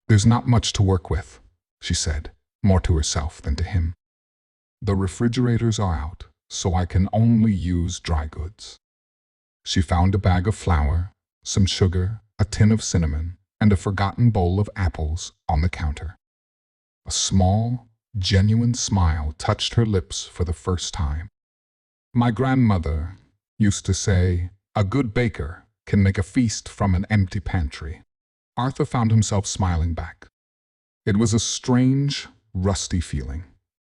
"There's not much to work with," she said, more to herself than to him. "The refrigerators are out, so I can only use dry goods." She found a bag of flour, some sugar, a tin of cinnamon, and a forgotten bowl of apples on the counter. A small, genuine smile touched her lips for the first time. "My grandmother used to say, 'A good baker can make a feast from an empty pantry.'" Arthur found himself smiling back. It was a strange, rusty feeling,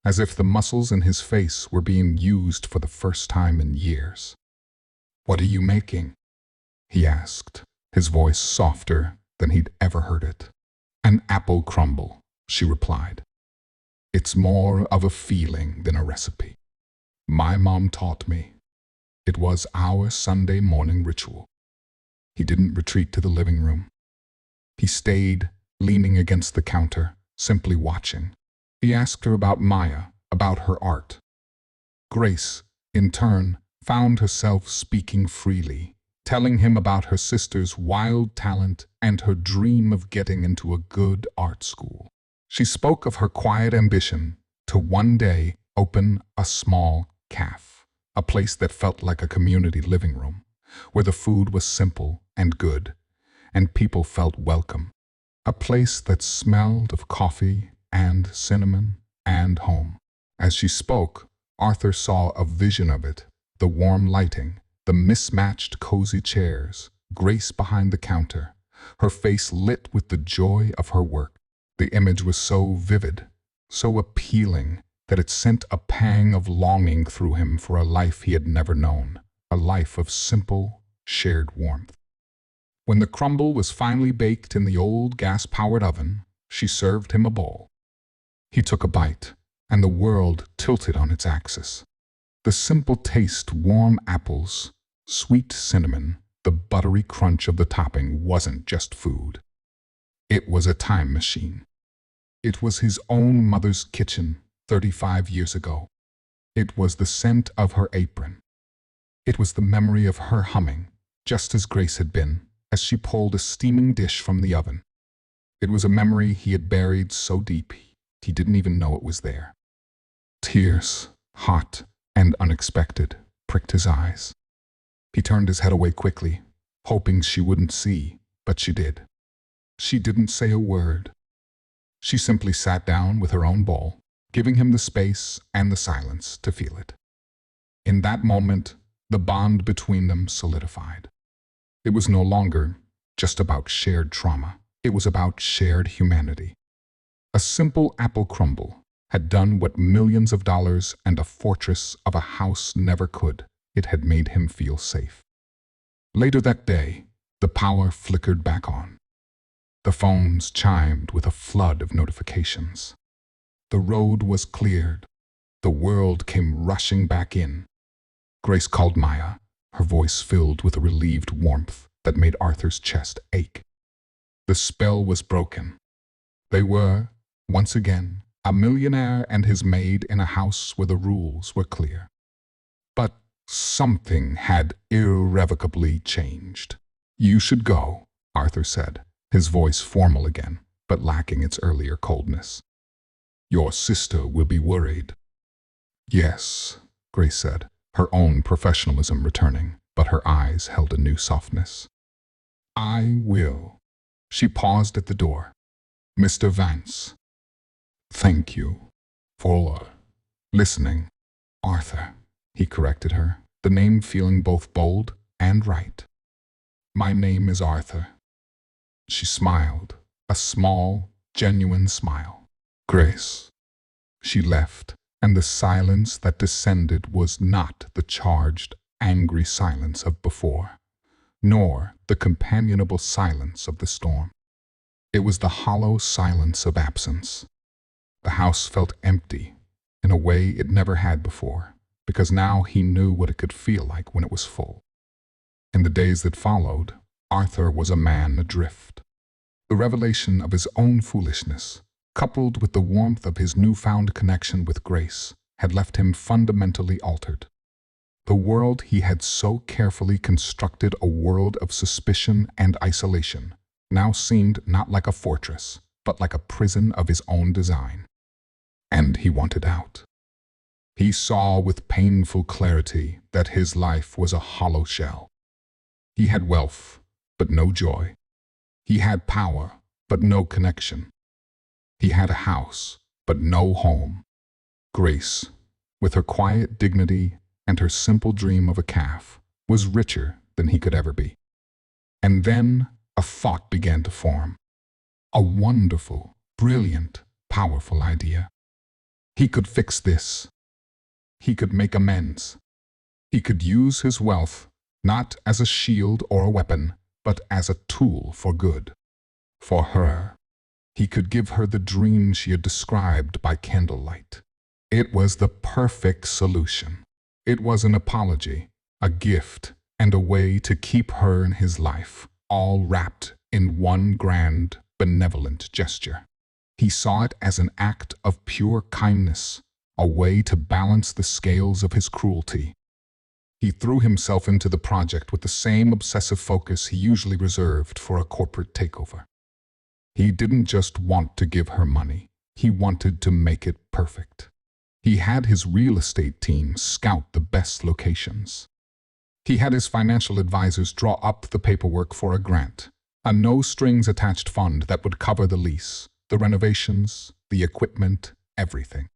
as if the muscles in his face were being used for the first time in years. "What are you making?" he asked, his voice softer than he'd ever heard it. "An apple crumble," she replied. "It's more of a feeling than a recipe. My mom taught me. It was our Sunday morning ritual." He didn't retreat to the living room. He stayed, leaning against the counter, simply watching. He asked her about Maya, about her art. Grace, in turn, found herself speaking freely, telling him about her sister's wild talent and her dream of getting into a good art school. She spoke of her quiet ambition to one day open a small cafe, a place that felt like a community living room, where the food was simple and good, and people felt welcome. A place that smelled of coffee and cinnamon and home. As she spoke, Arthur saw a vision of it, the warm lighting, the mismatched cozy chairs, Grace behind the counter, her face lit with the joy of her work. The image was so vivid, so appealing, that it sent a pang of longing through him for a life he had never known, a life of simple, shared warmth. When the crumble was finally baked in the old gas-powered oven, she served him a bowl. He took a bite, and the world tilted on its axis. The simple taste, warm apples, sweet cinnamon, the buttery crunch of the topping wasn't just food. It was a time machine. It was his own mother's kitchen 35 years ago. It was the scent of her apron. It was the memory of her humming, just as Grace had been, as she pulled a steaming dish from the oven. It was a memory he had buried so deep he didn't even know it was there. Tears, hot and unexpected, pricked his eyes. He turned his head away quickly, hoping she wouldn't see, but she did. She didn't say a word. She simply sat down with her own bowl, giving him the space and the silence to feel it. In that moment, the bond between them solidified. It was no longer just about shared trauma. It was about shared humanity. A simple apple crumble had done what millions of dollars and a fortress of a house never could. It had made him feel safe. Later that day, the power flickered back on. The phones chimed with a flood of notifications. The road was cleared. The world came rushing back in. Grace called Maya, her voice filled with a relieved warmth that made Arthur's chest ache. The spell was broken. They were, once again, a millionaire and his maid in a house where the rules were clear. But something had irrevocably changed. "You should go," Arthur said, his voice formal again, but lacking its earlier coldness. "Your sister will be worried." "Yes," Grace said, her own professionalism returning, but her eyes held a new softness. "I will." She paused at the door. "Mr. Vance, thank you for listening." "Arthur," he corrected her, the name feeling both bold and right. "My name is Arthur." She smiled, a small, genuine smile. "Grace." She left, and the silence that descended was not the charged, angry silence of before, nor the companionable silence of the storm. It was the hollow silence of absence. The house felt empty, in a way it never had before, because now he knew what it could feel like when it was full. In the days that followed, Arthur was a man adrift. The revelation of his own foolishness, coupled with the warmth of his newfound connection with Grace, had left him fundamentally altered. The world he had so carefully constructed, a world of suspicion and isolation, now seemed not like a fortress, but like a prison of his own design. And he wanted out. He saw with painful clarity that his life was a hollow shell. He had wealth, but no joy. He had power, but no connection. He had a house, but no home. Grace, with her quiet dignity and her simple dream of a calf, was richer than he could ever be. And then a thought began to form. A wonderful, brilliant, powerful idea. He could fix this. He could make amends. He could use his wealth not as a shield or a weapon, but as a tool for good. For her. He could give her the dream she had described by candlelight. It was the perfect solution. It was an apology, a gift, and a way to keep her in his life, all wrapped in one grand, benevolent gesture. He saw it as an act of pure kindness, a way to balance the scales of his cruelty. He threw himself into the project with the same obsessive focus he usually reserved for a corporate takeover. He didn't just want to give her money, he wanted to make it perfect. He had his real estate team scout the best locations. He had his financial advisors draw up the paperwork for a grant, a no-strings-attached fund that would cover the lease, the renovations, the equipment, everything.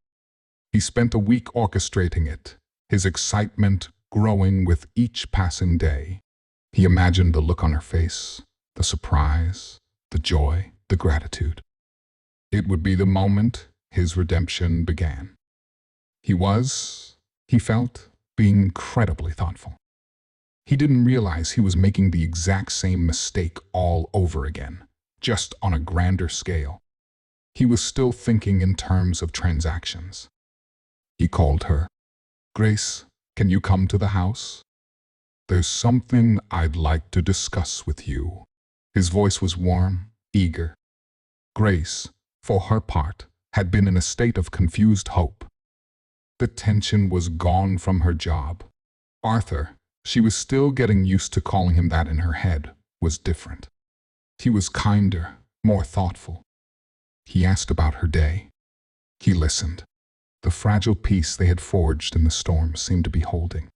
He spent a week orchestrating it, his excitement growing with each passing day. He imagined the look on her face, the surprise, the joy, the gratitude. It would be the moment his redemption began. He felt, being incredibly thoughtful. He didn't realize he was making the exact same mistake all over again, just on a grander scale. He was still thinking in terms of transactions. He called her. "Grace, can you come to the house? There's something I'd like to discuss with you." His voice was warm, eager. Grace, for her part, had been in a state of confused hope. The tension was gone from her job. Arthur, she was still getting used to calling him that in her head, was different. He was kinder, more thoughtful. He asked about her day. He listened. The fragile peace they had forged in the storm seemed to be holding.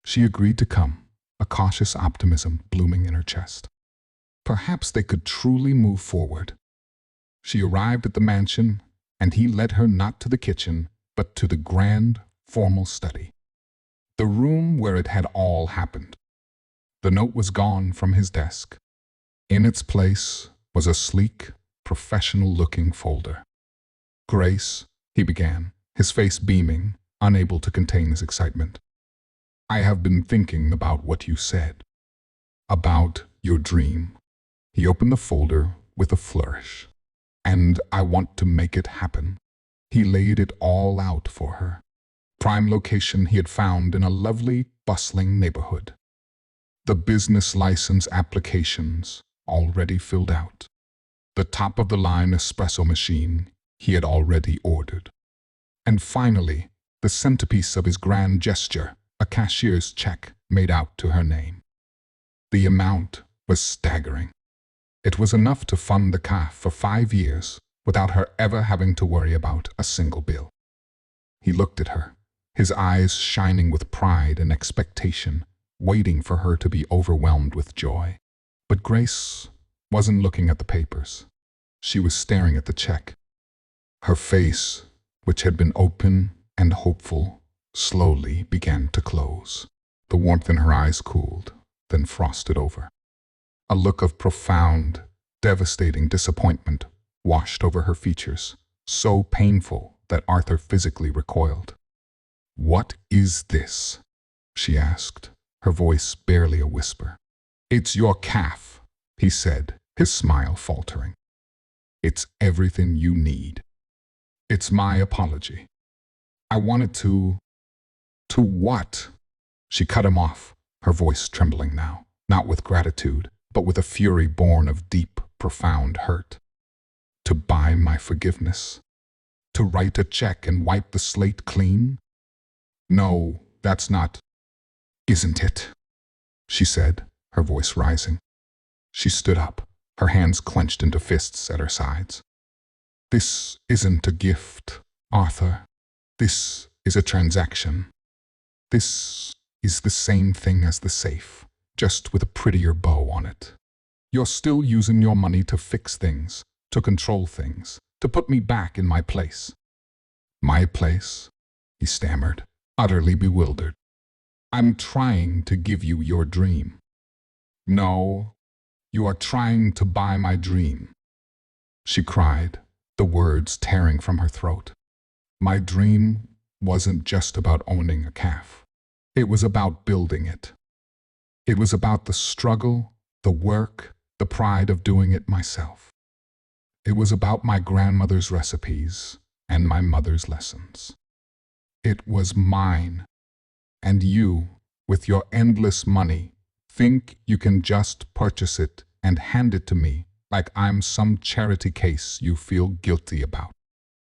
She agreed to come, a cautious optimism blooming in her chest. Perhaps they could truly move forward. She arrived at the mansion, and he led her not to the kitchen, but to the grand, formal study. The room where it had all happened. The note was gone from his desk. In its place was a sleek, professional-looking folder. "Grace," he began, his face beaming, unable to contain his excitement. "I have been thinking about what you said. About your dream." He opened the folder with a flourish. "And I want to make it happen." He laid it all out for her. Prime location he had found in a lovely, bustling neighborhood. The business license applications already filled out. The top-of-the-line espresso machine he had already ordered. And finally, the centerpiece of his grand gesture, a cashier's check made out to her name. The amount was staggering. It was enough to fund the calf for 5 years without her ever having to worry about a single bill. He looked at her, his eyes shining with pride and expectation, waiting for her to be overwhelmed with joy. But Grace wasn't looking at the papers. She was staring at the check. Her face, which had been open and hopeful, slowly began to close. The warmth in her eyes cooled, then frosted over. A look of profound, devastating disappointment washed over her features, so painful that Arthur physically recoiled. "What is this?" she asked, her voice barely a whisper. "It's your calf," he said, his smile faltering. "It's everything you need. It's my apology. I wanted to..." "To what?" She cut him off, her voice trembling now, not with gratitude, but with a fury born of deep, profound hurt. "To buy my forgiveness? To write a check and wipe the slate clean? No, that's not..." Isn't it? She said, her voice rising. She stood up, her hands clenched into fists at her sides. This isn't a gift, Arthur. This is a transaction. This is the same thing as the safe, just with a prettier bow on it. You're still using your money to fix things, to control things, to put me back in my place. My place? He stammered, utterly bewildered. I'm trying to give you your dream. No, you are trying to buy my dream. She cried, the words tearing from her throat. My dream wasn't just about owning a calf. It was about building it. It was about the struggle, the work, the pride of doing it myself. It was about my grandmother's recipes and my mother's lessons. It was mine. And you, with your endless money, think you can just purchase it and hand it to me like I'm some charity case you feel guilty about.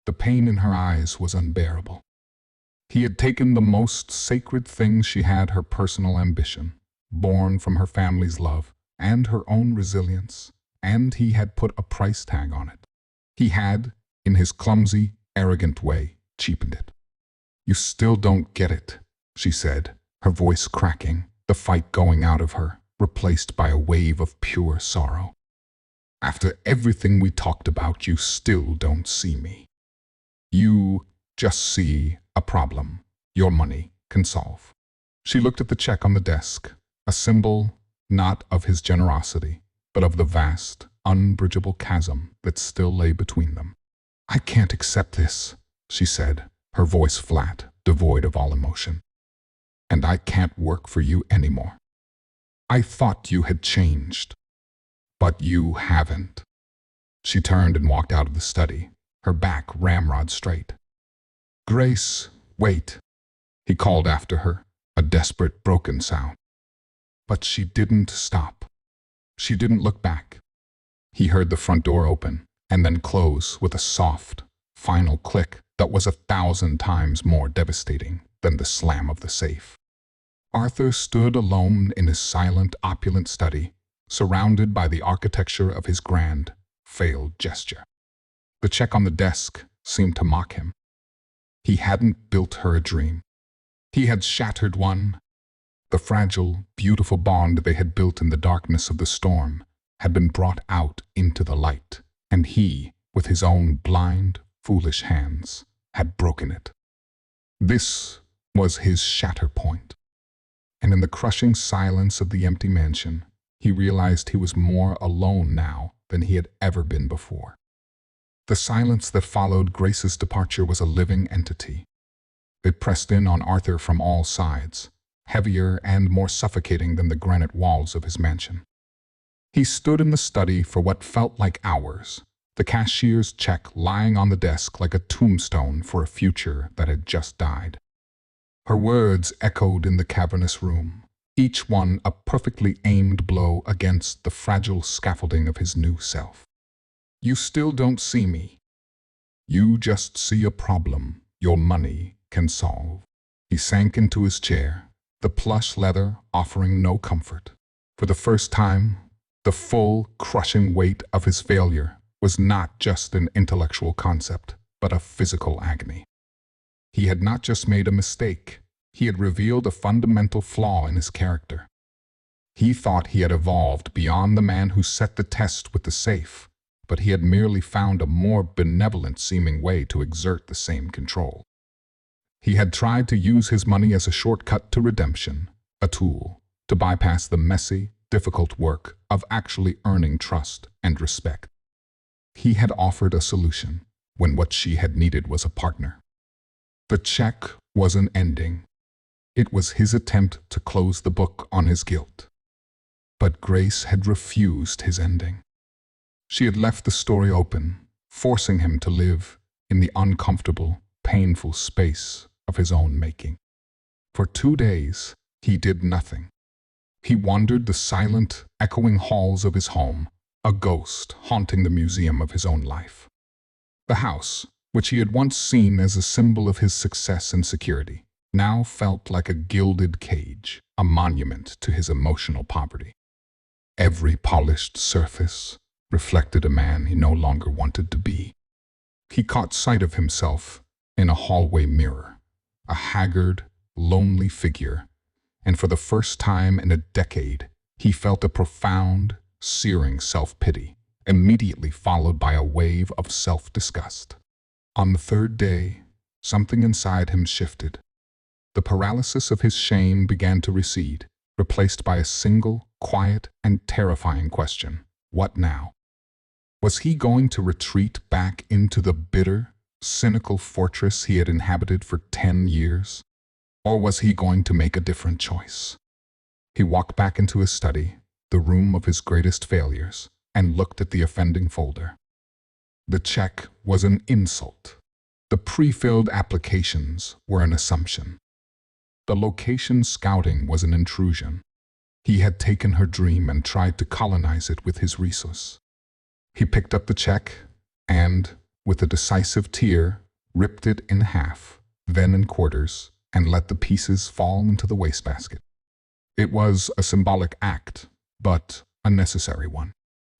The pain in her eyes was unbearable. He had taken the most sacred thing she had, her personal ambition, born from her family's love and her own resilience, and he had put a price tag on it. He had, in his clumsy, arrogant way, cheapened it. You still don't get it, she said, her voice cracking, the fight going out of her, replaced by a wave of pure sorrow. After everything we talked about, you still don't see me. You just see a problem your money can solve. She looked at the check on the desk, a symbol not of his generosity, but of the vast, unbridgeable chasm that still lay between them. I can't accept this, she said, her voice flat, devoid of all emotion. And I can't work for you anymore. I thought you had changed, but you haven't. She turned and walked out of the study, her back ramrod straight. Grace, wait, he called after her, a desperate, broken sound. But she didn't stop. She didn't look back. He heard the front door open and then close with a soft, final click that was 1,000 times more devastating than the slam of the safe. Arthur stood alone in his silent, opulent study, surrounded by the architecture of his grand, failed gesture. The check on the desk seemed to mock him. He hadn't built her a dream. He had shattered one. The fragile, beautiful bond they had built in the darkness of the storm had been brought out into the light, and he, with his own blind, foolish hands, had broken it. This was his shatter point. And in the crushing silence of the empty mansion, he realized he was more alone now than he had ever been before. The silence that followed Grace's departure was a living entity. It pressed in on Arthur from all sides, heavier and more suffocating than the granite walls of his mansion. He stood in the study for what felt like hours, the cashier's check lying on the desk like a tombstone for a future that had just died. Her words echoed in the cavernous room, each one a perfectly aimed blow against the fragile scaffolding of his new self. You still don't see me. You just see a problem your money can solve. He sank into his chair, the plush leather offering no comfort. For the first time, the full, crushing weight of his failure was not just an intellectual concept, but a physical agony. He had not just made a mistake, he had revealed a fundamental flaw in his character. He thought he had evolved beyond the man who set the test with the safe, but he had merely found a more benevolent-seeming way to exert the same control. He had tried to use his money as a shortcut to redemption, a tool to bypass the messy, difficult work of actually earning trust and respect. He had offered a solution when what she had needed was a partner. The check was an ending. It was his attempt to close the book on his guilt. But Grace had refused his ending. She had left the story open, forcing him to live in the uncomfortable, painful space of his own making. For 2 days, he did nothing. He wandered the silent, echoing halls of his home, a ghost haunting the museum of his own life. The house, which he had once seen as a symbol of his success and security, now felt like a gilded cage, a monument to his emotional poverty. Every polished surface reflected a man he no longer wanted to be. He caught sight of himself in a hallway mirror, a haggard, lonely figure, and for the first time in a decade, he felt a profound, searing self-pity, immediately followed by a wave of self-disgust. On the third day, something inside him shifted. The paralysis of his shame began to recede, replaced by a single, quiet, and terrifying question. What now? Was he going to retreat back into the bitter, cynical fortress he had inhabited for 10 years? Or was he going to make a different choice? He walked back into his study, the room of his greatest failures, and looked at the offending folder. The check was an insult. The pre-filled applications were an assumption. The location scouting was an intrusion. He had taken her dream and tried to colonize it with his resource. He picked up the check and, with a decisive tear, ripped it in half, then in quarters, and let the pieces fall into the wastebasket. It was a symbolic act, but a necessary one.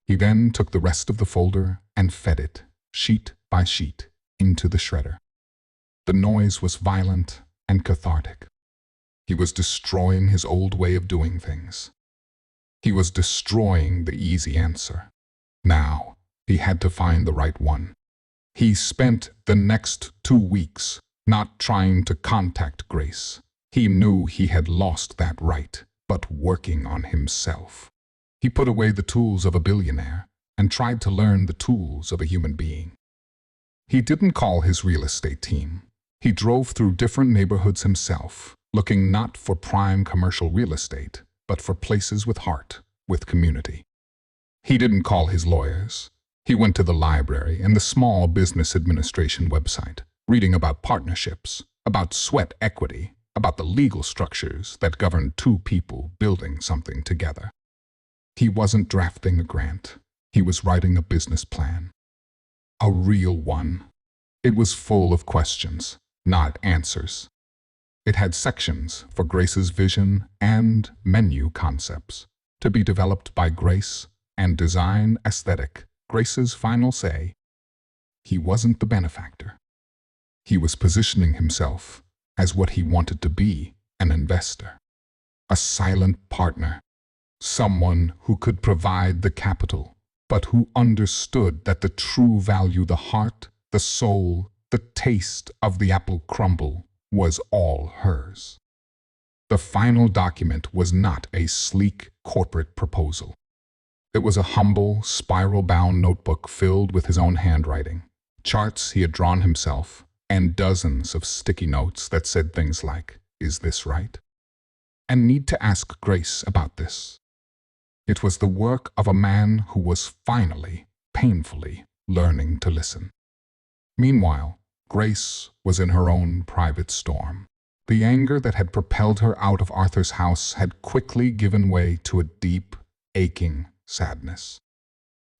He then took the rest of the folder and fed it, sheet by sheet, into the shredder. The noise was violent and cathartic. He was destroying his old way of doing things. He was destroying the easy answer. Now, he had to find the right one. He spent the next 2 weeks not trying to contact Grace. He knew he had lost that right, but working on himself. He put away the tools of a billionaire and tried to learn the tools of a human being. He didn't call his real estate team. He drove through different neighborhoods himself, looking not for prime commercial real estate, but for places with heart, with community. He didn't call his lawyers. He went to the library and the Small Business Administration website, reading about partnerships, about sweat equity, about the legal structures that govern two people building something together. He wasn't drafting a grant. He was writing a business plan. A real one. It was full of questions, not answers. It had sections for Grace's vision and menu concepts, to be developed by Grace, and design aesthetic, Grace's final say. He wasn't the benefactor. He was positioning himself as what he wanted to be, an investor, a silent partner, someone who could provide the capital, but who understood that the true value, the heart, the soul, the taste of the apple crumble was all hers. The final document was not a sleek corporate proposal. It was a humble, spiral-bound notebook filled with his own handwriting, charts he had drawn himself, and dozens of sticky notes that said things like, "Is this right?" and "Need to ask Grace about this." It was the work of a man who was finally, painfully, learning to listen. Meanwhile, Grace was in her own private storm. The anger that had propelled her out of Arthur's house had quickly given way to a deep, aching sadness.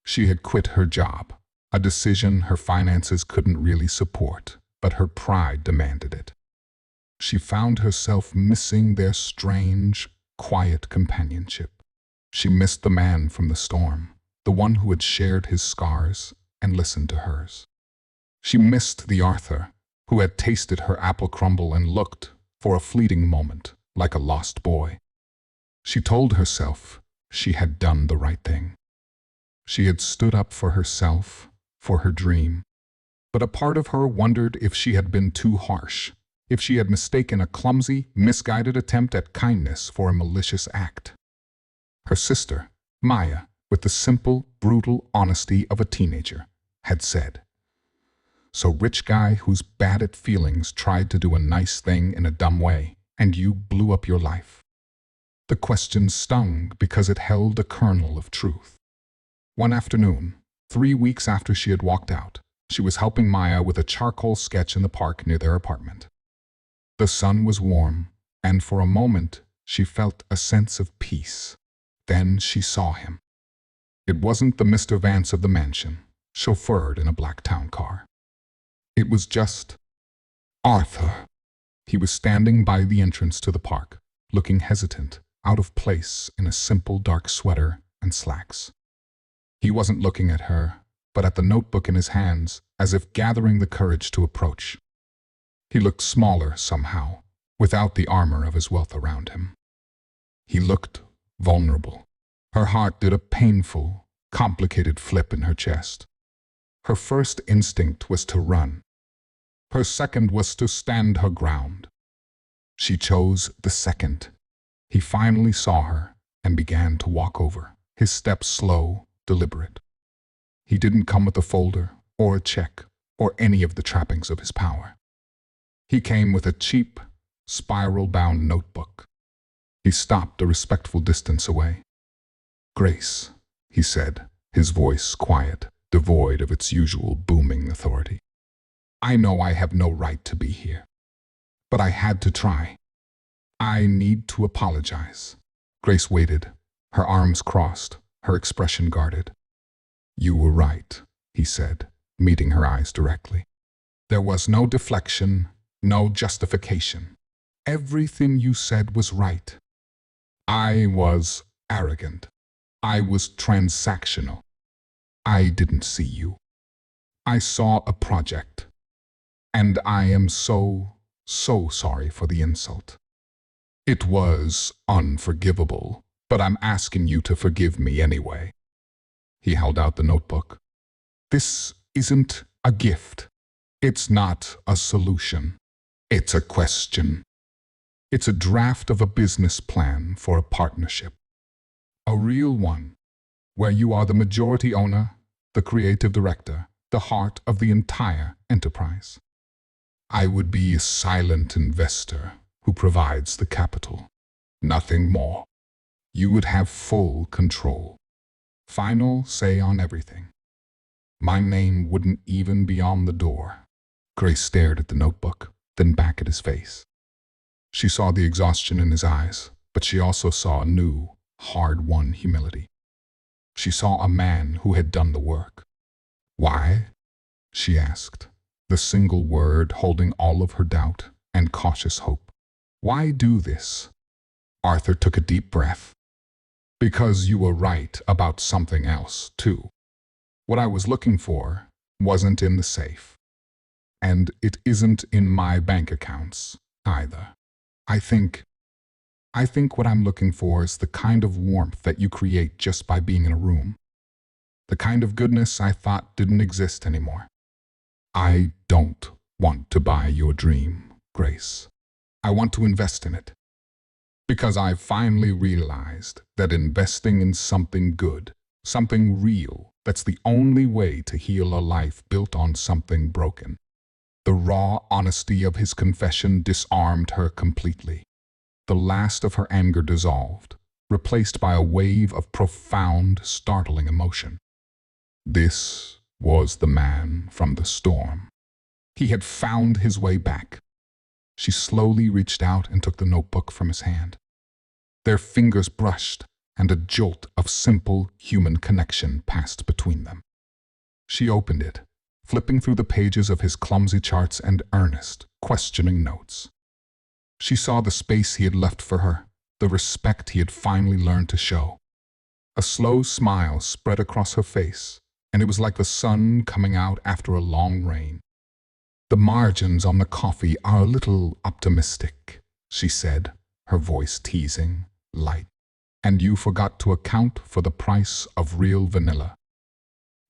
She had quit her job, a decision her finances couldn't really support, but her pride demanded it. She found herself missing their strange, quiet companionship. She missed the man from the storm, the one who had shared his scars and listened to hers. She missed the Arthur who had tasted her apple crumble and looked, for a fleeting moment, like a lost boy. She told herself she had done the right thing. She had stood up for herself, for her dream. But a part of her wondered if she had been too harsh, if she had mistaken a clumsy, misguided attempt at kindness for a malicious act. Her sister, Maya, with the simple, brutal honesty of a teenager, had said, "So rich guy who's bad at feelings tried to do a nice thing in a dumb way, and you blew up your life." The question stung because it held a kernel of truth. One afternoon, 3 weeks after she had walked out, she was helping Maya with a charcoal sketch in the park near their apartment. The sun was warm, and for a moment she felt a sense of peace. Then she saw him. It wasn't the Mr. Vance of the mansion, chauffeured in a black town car. It was just Arthur. He was standing by the entrance to the park, looking hesitant, out of place in a simple dark sweater and slacks. He wasn't looking at her, but at the notebook in his hands, as if gathering the courage to approach. He looked smaller somehow, without the armor of his wealth around him. He looked vulnerable. Her heart did a painful, complicated flip in her chest. Her first instinct was to run. Her second was to stand her ground. She chose the second. He finally saw her and began to walk over, his steps slow, deliberate. He didn't come with a folder or a check or any of the trappings of his power. He came with a cheap, spiral-bound notebook. He stopped a respectful distance away. "Grace," he said, his voice quiet, devoid of its usual booming authority. "I know I have no right to be here, but I had to try. I need to apologize." Grace waited, her arms crossed, her expression guarded. "You were right," he said, meeting her eyes directly. There was no deflection, no justification. Everything you said was right. I was arrogant. I was transactional. I didn't see you. I saw a project. And I am so sorry for the insult. It was unforgivable, but I'm asking you to forgive me anyway." He held out the notebook. "This isn't a gift. It's not a solution. It's a question. It's a draft of a business plan for a partnership. A real one, where you are the majority owner, the creative director, the heart of the entire enterprise. I would be a silent investor who provides the capital. Nothing more. You would have full control. Final say on everything. My name wouldn't even be on the door." Grace stared at the notebook, then back at his face. She saw the exhaustion in his eyes, but she also saw a new, hard-won humility. She saw a man who had done the work. "Why?" she asked, the single word holding all of her doubt and cautious hope. "Why do this?" Arthur took a deep breath. "Because you were right about something else, too. What I was looking for wasn't in the safe. And it isn't in my bank accounts, either. I think what I'm looking for is the kind of warmth that you create just by being in a room. The kind of goodness I thought didn't exist anymore. I don't want to buy your dream, Grace. I want to invest in it. Because I've finally realized that investing in something good, something real, that's the only way to heal a life built on something broken." The raw honesty of his confession disarmed her completely. The last of her anger dissolved, replaced by a wave of profound, startling emotion. This was the man from the storm. He had found his way back. She slowly reached out and took the notebook from his hand. Their fingers brushed, and a jolt of simple human connection passed between them. She opened it, flipping through the pages of his clumsy charts and earnest, questioning notes. She saw the space he had left for her, the respect he had finally learned to show. A slow smile spread across her face, and it was like the sun coming out after a long rain. "The margins on the coffee are a little optimistic," she said, her voice teasing, light. "And you forgot to account for the price of real vanilla."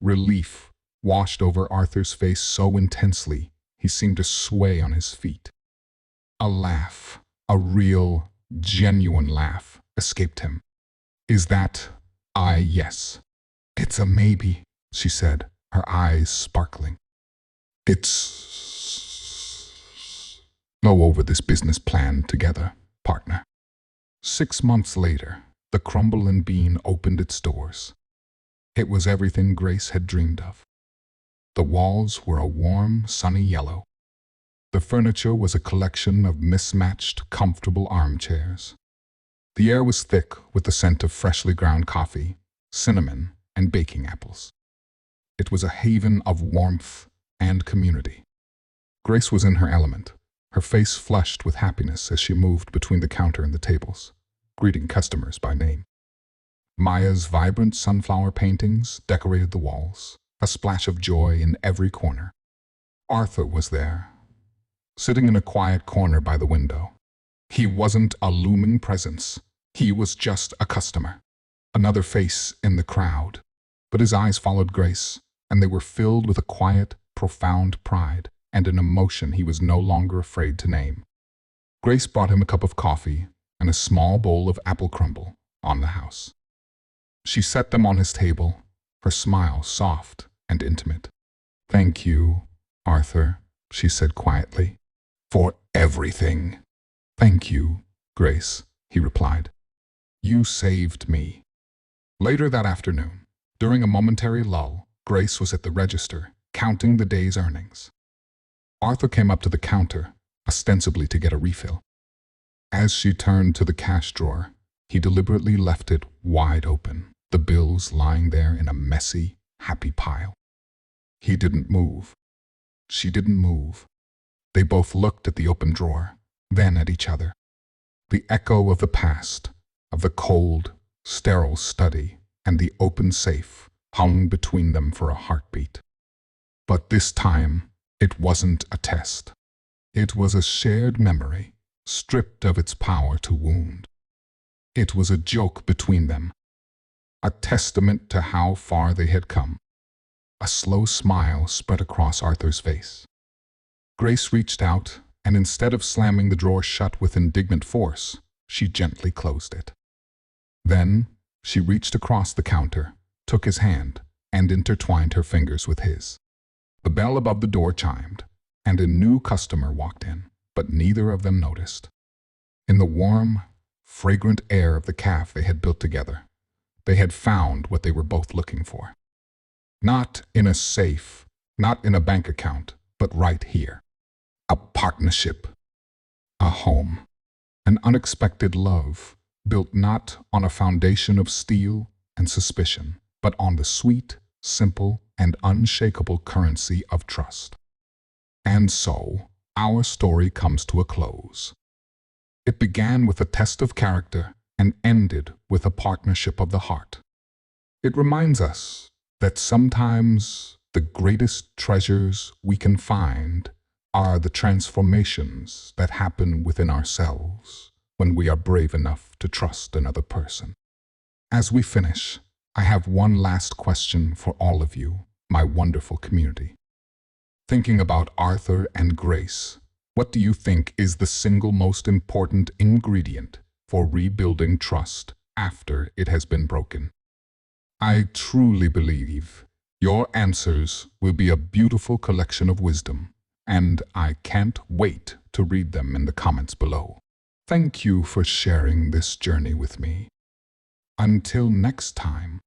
Relief washed over Arthur's face so intensely, he seemed to sway on his feet. A laugh, a real, genuine laugh, escaped him. "Is that yes?" "It's a maybe," she said, her eyes sparkling. "It's... go over this business plan together, partner." 6 months later, the Crumble and Bean opened its doors. It was everything Grace had dreamed of. The walls were a warm, sunny yellow. The furniture was a collection of mismatched, comfortable armchairs. The air was thick with the scent of freshly ground coffee, cinnamon, and baking apples. It was a haven of warmth and community. Grace was in her element, her face flushed with happiness as she moved between the counter and the tables, greeting customers by name. Maya's vibrant sunflower paintings decorated the walls, a splash of joy in every corner. Arthur was there, sitting in a quiet corner by the window. He wasn't a looming presence. He was just a customer, another face in the crowd. But his eyes followed Grace, and they were filled with a quiet, profound pride and an emotion he was no longer afraid to name. Grace brought him a cup of coffee and a small bowl of apple crumble on the house. She set them on his table, her smile soft and intimate. "Thank you, Arthur," she said quietly, "for everything." "Thank you, Grace," he replied. "You saved me." Later that afternoon, during a momentary lull, Grace was at the register, counting the day's earnings. Arthur came up to the counter, ostensibly to get a refill. As she turned to the cash drawer, he deliberately left it wide open, the bills lying there in a messy, happy pile. He didn't move. She didn't move. They both looked at the open drawer, then at each other. The echo of the past, of the cold, sterile study, and the open safe hung between them for a heartbeat. But this time, it wasn't a test. It was a shared memory, stripped of its power to wound. It was a joke between them, a testament to how far they had come. A slow smile spread across Arthur's face. Grace reached out, and instead of slamming the drawer shut with indignant force, she gently closed it. Then, she reached across the counter, took his hand, and intertwined her fingers with his. The bell above the door chimed, and a new customer walked in, but neither of them noticed. In the warm, fragrant air of the cafe they had built together, they had found what they were both looking for. Not in a safe, not in a bank account, but right here. A partnership, a home, an unexpected love built not on a foundation of steel and suspicion, but on the sweet, simple, and unshakable currency of trust. And so, our story comes to a close. It began with a test of character and ended with a partnership of the heart. It reminds us that sometimes the greatest treasures we can find are the transformations that happen within ourselves when we are brave enough to trust another person. As we finish, I have one last question for all of you, my wonderful community. Thinking about Arthur and Grace, what do you think is the single most important ingredient for rebuilding trust after it has been broken? I truly believe your answers will be a beautiful collection of wisdom, and I can't wait to read them in the comments below. Thank you for sharing this journey with me. Until next time,